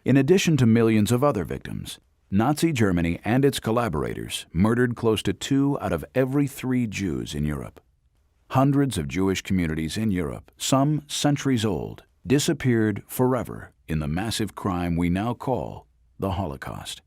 In addition to millions of other victims, Nazi Germany and its collaborators murdered close to 2 out of every 3 Jews in Europe. Hundreds of Jewish communities in Europe, some centuries old, disappeared forever in the massive crime we now call the Holocaust.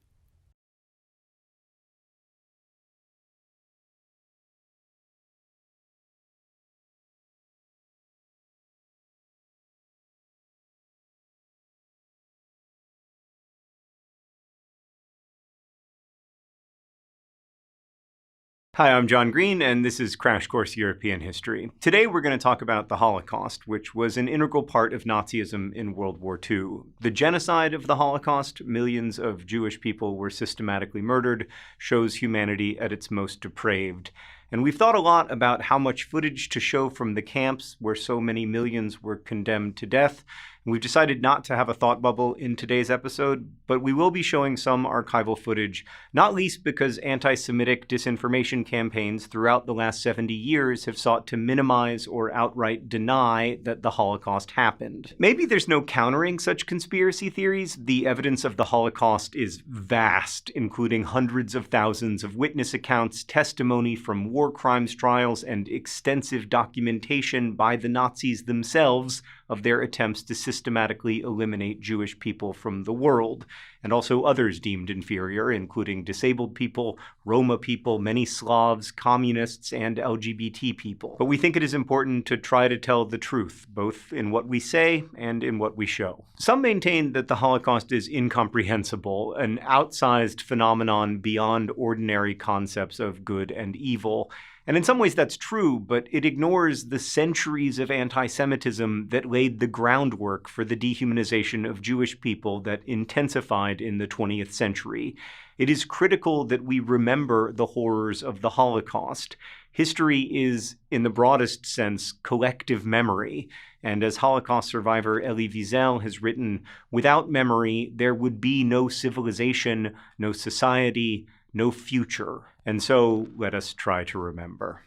Hi, I'm John Green, and this is Crash Course European History. Today we're going to talk about the Holocaust, which was an integral part of Nazism in World War II. The genocide of the Holocaust, millions of Jewish people were systematically murdered, shows humanity at its most depraved. And we've thought a lot about how much footage to show from the camps where so many millions were condemned to death. And we've decided not to have a thought bubble in today's episode, but we will be showing some archival footage, not least because anti-Semitic disinformation campaigns throughout the last 70 years have sought to minimize or outright deny that the Holocaust happened. Maybe there's no countering such conspiracy theories. The evidence of the Holocaust is vast, including hundreds of thousands of witness accounts, testimony from war crimes trials, and extensive documentation by the Nazis themselves of their attempts to systematically eliminate Jewish people from the world, and also others deemed inferior, including disabled people, Roma people, many Slavs, communists, and LGBT people. But we think it is important to try to tell the truth, both in what we say and in what we show. Some maintain that the Holocaust is incomprehensible, an outsized phenomenon beyond ordinary concepts of good and evil. And in some ways that's true, but it ignores the centuries of anti-Semitism that laid the groundwork for the dehumanization of Jewish people that intensified in the 20th century. It is critical that we remember the horrors of the Holocaust. History is, in the broadest sense, collective memory. And as Holocaust survivor Elie Wiesel has written, without memory, there would be no civilization, no society, no future. And so let us try to remember.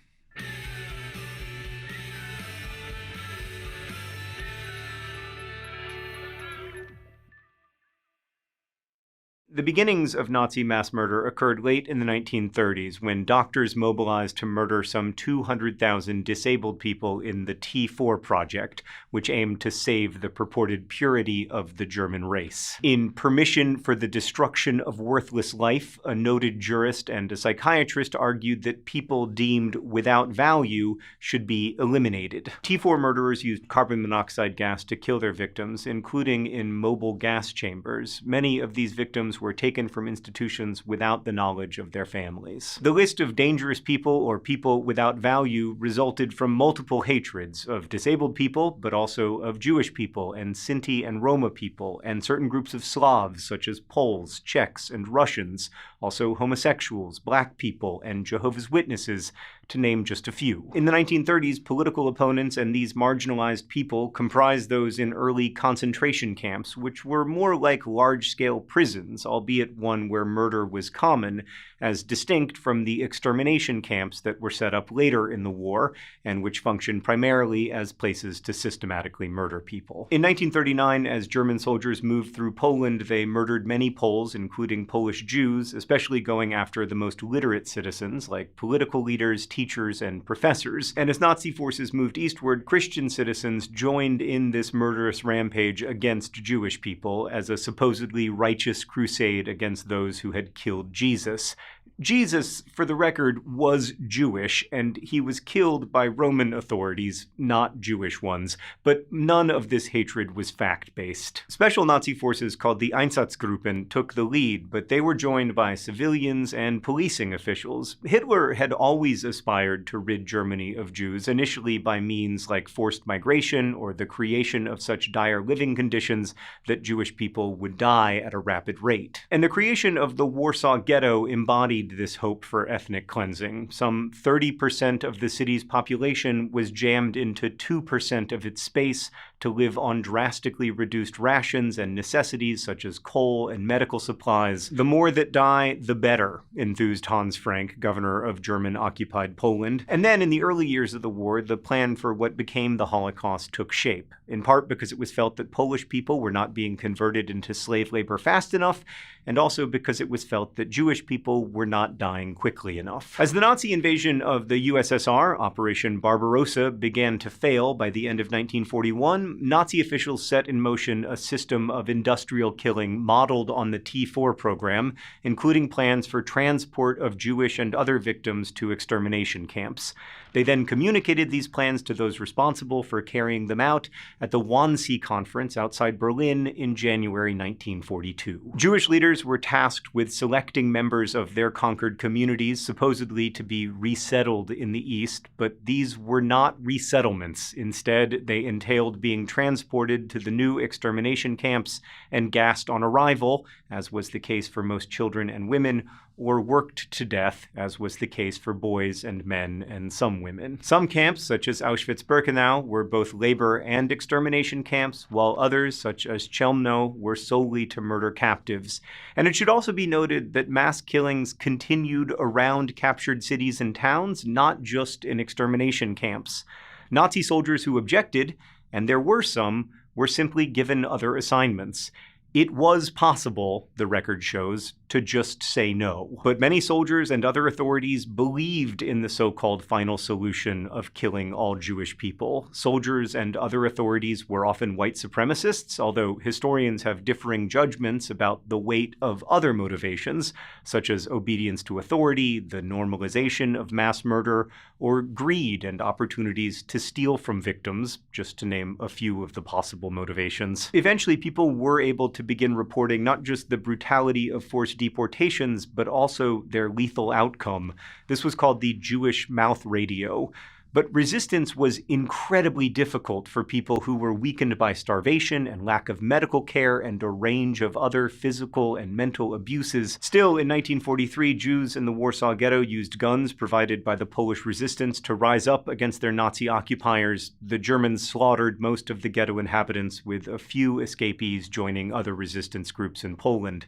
The beginnings of Nazi mass murder occurred late in the 1930s when doctors mobilized to murder some 200,000 disabled people in the T4 project, which aimed to save the purported purity of the German race. In Permission for the Destruction of Worthless Life, a noted jurist and a psychiatrist argued that people deemed without value should be eliminated. T4 murderers used carbon monoxide gas to kill their victims, including in mobile gas chambers. Many of these victims were taken from institutions without the knowledge of their families. The list of dangerous people or people without value resulted from multiple hatreds of disabled people, but also of Jewish people and Sinti and Roma people, and certain groups of Slavs such as Poles, Czechs, and Russians, also homosexuals, black people, and Jehovah's Witnesses, to name just a few. In the 1930s, political opponents and these marginalized people comprised those in early concentration camps, which were more like large-scale prisons, albeit one where murder was common, as distinct from the extermination camps that were set up later in the war, and which functioned primarily as places to systematically murder people. In 1939, as German soldiers moved through Poland, they murdered many Poles, including Polish Jews, especially going after the most literate citizens, like political leaders, teachers, and professors. And as Nazi forces moved eastward, Christian citizens joined in this murderous rampage against Jewish people as a supposedly righteous crusade against those who had killed Jesus. Jesus, for the record, was Jewish, and he was killed by Roman authorities, not Jewish ones, but none of this hatred was fact-based. Special Nazi forces called the Einsatzgruppen took the lead, but they were joined by civilians and policing officials. Hitler had always aspired to rid Germany of Jews, initially by means like forced migration or the creation of such dire living conditions that Jewish people would die at a rapid rate. And the creation of the Warsaw Ghetto embodied embodied this hope for ethnic cleansing. Some 30% of the city's population was jammed into 2% of its space to live on drastically reduced rations and necessities such as coal and medical supplies. The more that die, the better, enthused Hans Frank, governor of German-occupied Poland. And then in the early years of the war, the plan for what became the Holocaust took shape, in part because it was felt that Polish people were not being converted into slave labor fast enough, and also because it was felt that Jewish people were not dying quickly enough. As the Nazi invasion of the USSR, Operation Barbarossa, began to fail by the end of 1941, Nazi officials set in motion a system of industrial killing modeled on the T4 program, including plans for transport of Jewish and other victims to extermination camps. They then communicated these plans to those responsible for carrying them out at the Wannsee Conference outside Berlin in January 1942. Jewish leaders were tasked with selecting members of their conquered communities, supposedly to be resettled in the East, but these were not resettlements. Instead, they entailed being transported to the new extermination camps and gassed on arrival, as was the case for most children and women, or worked to death, as was the case for boys and men and some women. Some camps, such as Auschwitz-Birkenau, were both labor and extermination camps, while others, such as Chelmno, were solely to murder captives. And it should also be noted that mass killings continued around captured cities and towns, not just in extermination camps. Nazi soldiers who objected, and there were some, were simply given other assignments. It was possible, the record shows, to just say no. But many soldiers and other authorities believed in the so-called final solution of killing all Jewish people. Soldiers and other authorities were often white supremacists, although historians have differing judgments about the weight of other motivations, such as obedience to authority, the normalization of mass murder, or greed and opportunities to steal from victims, just to name a few of the possible motivations. Eventually, people were able to begin reporting not just the brutality of forced deportations, but also their lethal outcome. This was called the Jewish mouth radio. But resistance was incredibly difficult for people who were weakened by starvation and lack of medical care and a range of other physical and mental abuses. Still, in 1943, Jews in the Warsaw Ghetto used guns provided by the Polish resistance to rise up against their Nazi occupiers. The Germans slaughtered most of the ghetto inhabitants, with a few escapees joining other resistance groups in Poland.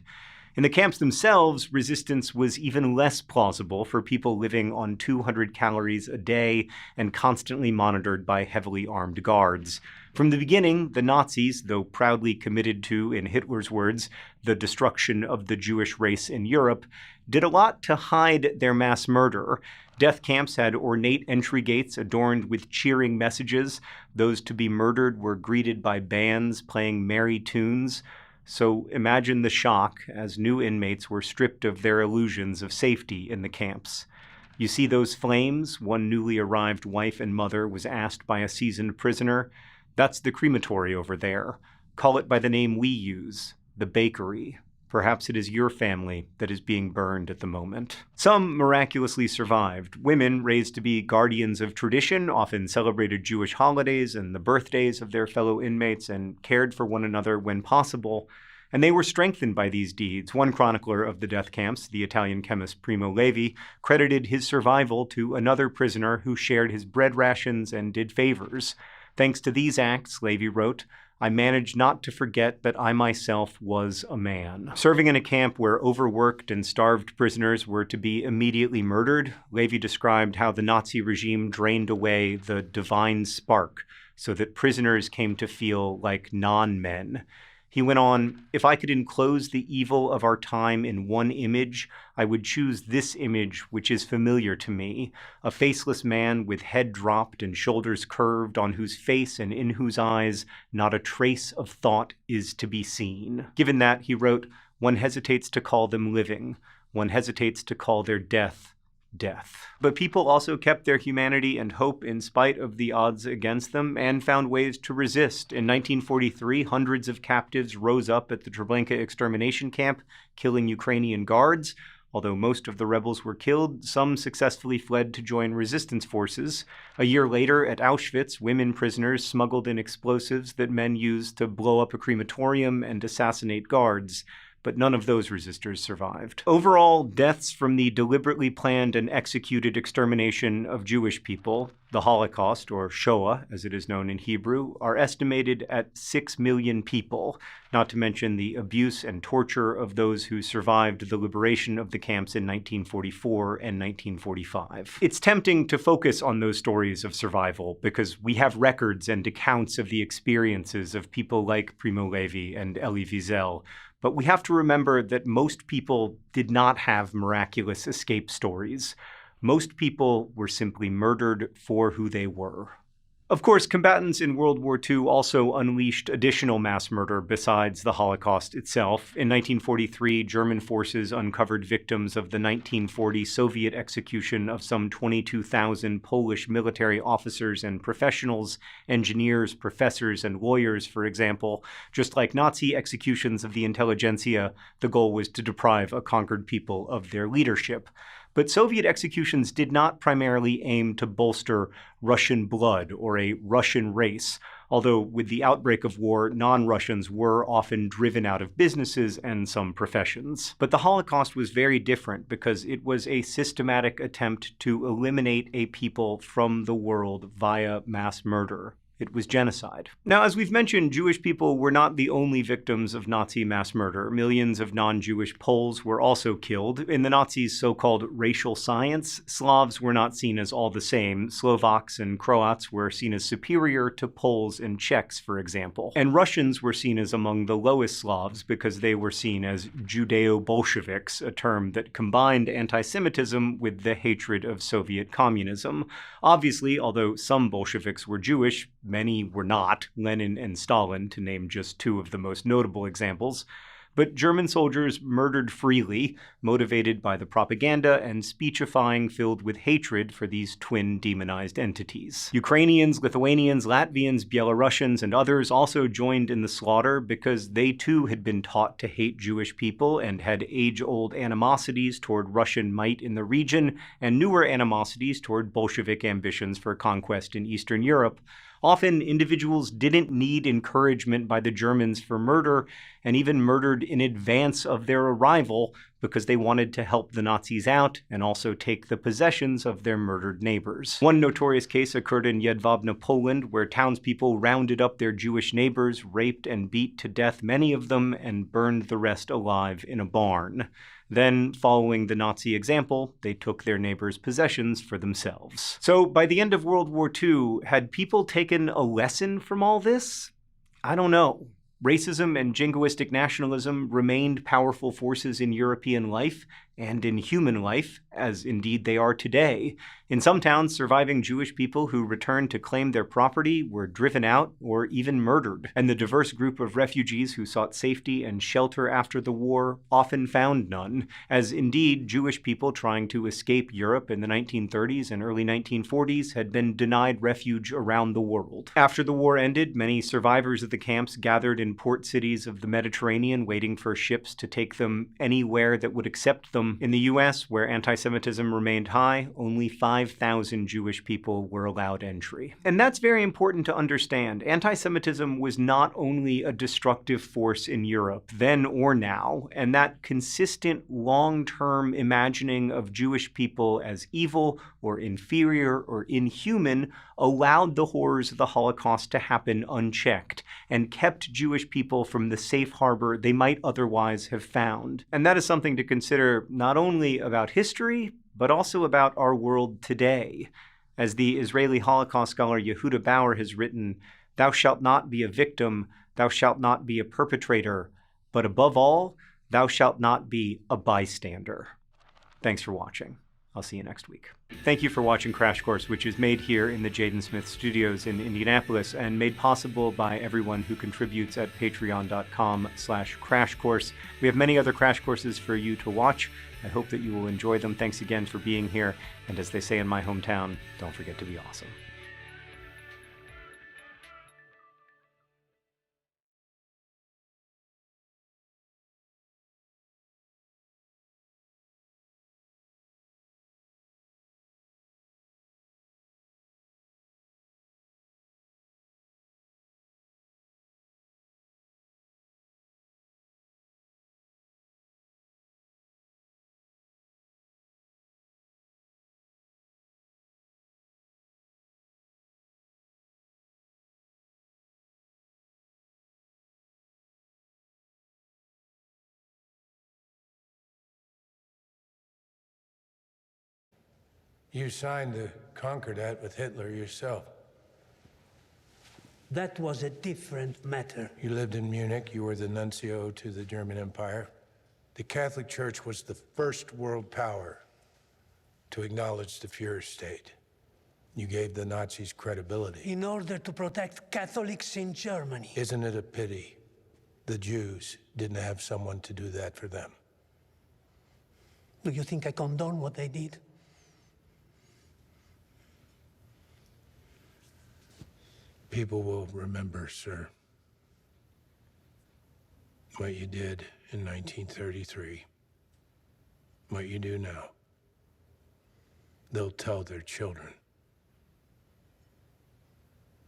In the camps themselves, resistance was even less plausible for people living on 200 calories a day and constantly monitored by heavily armed guards. From the beginning, the Nazis, though proudly committed to, in Hitler's words, the destruction of the Jewish race in Europe, did a lot to hide their mass murder. Death camps had ornate entry gates adorned with cheering messages. Those to be murdered were greeted by bands playing merry tunes. So imagine the shock as new inmates were stripped of their illusions of safety in the camps. You see those flames? One newly arrived wife and mother was asked by a seasoned prisoner. That's the crematory over there. Call it by the name we use, the bakery. Perhaps it is your family that is being burned at the moment. Some miraculously survived. Women raised to be guardians of tradition often celebrated Jewish holidays and the birthdays of their fellow inmates and cared for one another when possible. And they were strengthened by these deeds. One chronicler of the death camps, the Italian chemist Primo Levi, credited his survival to another prisoner who shared his bread rations and did favors. Thanks to these acts, Levi wrote, I managed not to forget that I myself was a man. Serving in a camp where overworked and starved prisoners were to be immediately murdered, Levi described how the Nazi regime drained away the divine spark so that prisoners came to feel like non-men. He went on, if I could enclose the evil of our time in one image, I would choose this image which is familiar to me, a faceless man with head dropped and shoulders curved, on whose face and in whose eyes not a trace of thought is to be seen. Given that, he wrote, one hesitates to call them living. One hesitates to call their death death. But people also kept their humanity and hope in spite of the odds against them and found ways to resist. In 1943, hundreds of captives rose up at the Treblinka extermination camp, killing Ukrainian guards. Although most of the rebels were killed, some successfully fled to join resistance forces. A year later, at Auschwitz, women prisoners smuggled in explosives that men used to blow up a crematorium and assassinate guards. but none of those resistors survived. Overall, deaths from the deliberately planned and executed extermination of Jewish people, the Holocaust, or Shoah as it is known in Hebrew, are estimated at 6 million people, not to mention the abuse and torture of those who survived the liberation of the camps in 1944 and 1945. It's tempting to focus on those stories of survival because we have records and accounts of the experiences of people like Primo Levi and Elie Wiesel, but we have to remember that most people did not have miraculous escape stories. Most people were simply murdered for who they were. Of course, combatants in World War II also unleashed additional mass murder besides the Holocaust itself. In 1943, German forces uncovered victims of the 1940 Soviet execution of some 22,000 Polish military officers and professionals, engineers, professors, and lawyers, for example. Just like Nazi executions of the intelligentsia, the goal was to deprive a conquered people of their leadership. But Soviet executions did not primarily aim to bolster Russian blood or a Russian race, although with the outbreak of war, non-Russians were often driven out of businesses and some professions. But the Holocaust was very different because it was a systematic attempt to eliminate a people from the world via mass murder. It was genocide. Now, as we've mentioned, Jewish people were not the only victims of Nazi mass murder. Millions of non-Jewish Poles were also killed. In the Nazis' so-called racial science, Slavs were not seen as all the same. Slovaks and Croats were seen as superior to Poles and Czechs, for example. And Russians were seen as among the lowest Slavs because they were seen as Judeo-Bolsheviks, a term that combined anti-Semitism with the hatred of Soviet communism. Obviously, although some Bolsheviks were Jewish, many were not, Lenin and Stalin, to name just two of the most notable examples. But German soldiers murdered freely, motivated by the propaganda and speechifying filled with hatred for these twin demonized entities. Ukrainians, Lithuanians, Latvians, Belarusians, and others also joined in the slaughter because they too had been taught to hate Jewish people and had age-old animosities toward Russian might in the region and newer animosities toward Bolshevik ambitions for conquest in Eastern Europe. Often, individuals didn't need encouragement by the Germans for murder, and even murdered in advance of their arrival because they wanted to help the Nazis out and also take the possessions of their murdered neighbors. One notorious case occurred in Jedwabne, Poland, where townspeople rounded up their Jewish neighbors, raped and beat to death many of them, and burned the rest alive in a barn. Then, following the Nazi example, they took their neighbors' possessions for themselves. So, by the end of World War II, had people taken a lesson from all this? I don't know. Racism and jingoistic nationalism remained powerful forces in European life and in human life, as indeed they are today. In some towns, surviving Jewish people who returned to claim their property were driven out or even murdered, and the diverse group of refugees who sought safety and shelter after the war often found none, as indeed Jewish people trying to escape Europe in the 1930s and early 1940s had been denied refuge around the world. After the war ended, many survivors of the camps gathered in port cities of the Mediterranean waiting for ships to take them anywhere that would accept them. In the US, where anti-Semitism remained high, only 5,000 Jewish people were allowed entry. And that's very important to understand. Anti-Semitism was not only a destructive force in Europe, then or now, and that consistent long-term imagining of Jewish people as evil or inferior or inhuman allowed the horrors of the Holocaust to happen unchecked and kept Jewish people from the safe harbor they might otherwise have found. And that is something to consider not only about history, but also about our world today. As the Israeli Holocaust scholar Yehuda Bauer has written, "Thou shalt not be a victim, thou shalt not be a perpetrator, but above all, thou shalt not be a bystander." Thanks for watching. I'll see you next week. Thank you for watching Crash Course, which is made here in the Jaden Smith Studios in Indianapolis and made possible by everyone who contributes at patreon.com/crashcourse. We have many other Crash Courses for you to watch. I hope that you will enjoy them. Thanks again for being here. And as they say in my hometown, don't forget to be awesome. You signed the Concordat with Hitler yourself. That was a different matter. You lived in Munich. You were the nuncio to the German Empire. The Catholic Church was the first world power to acknowledge the Führer state. You gave the Nazis credibility. In order to protect Catholics in Germany. Isn't it a pity the Jews didn't have someone to do that for them? Do you think I condone what they did? People will remember, sir, what you did in 1933, what you do now. They'll tell their children.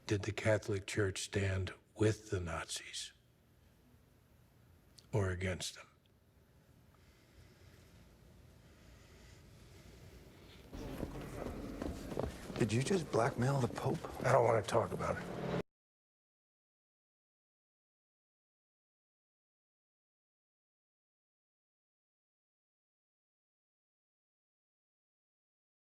Did the Catholic Church stand with the Nazis or against them? Did you just blackmail the Pope? I don't want to talk about it.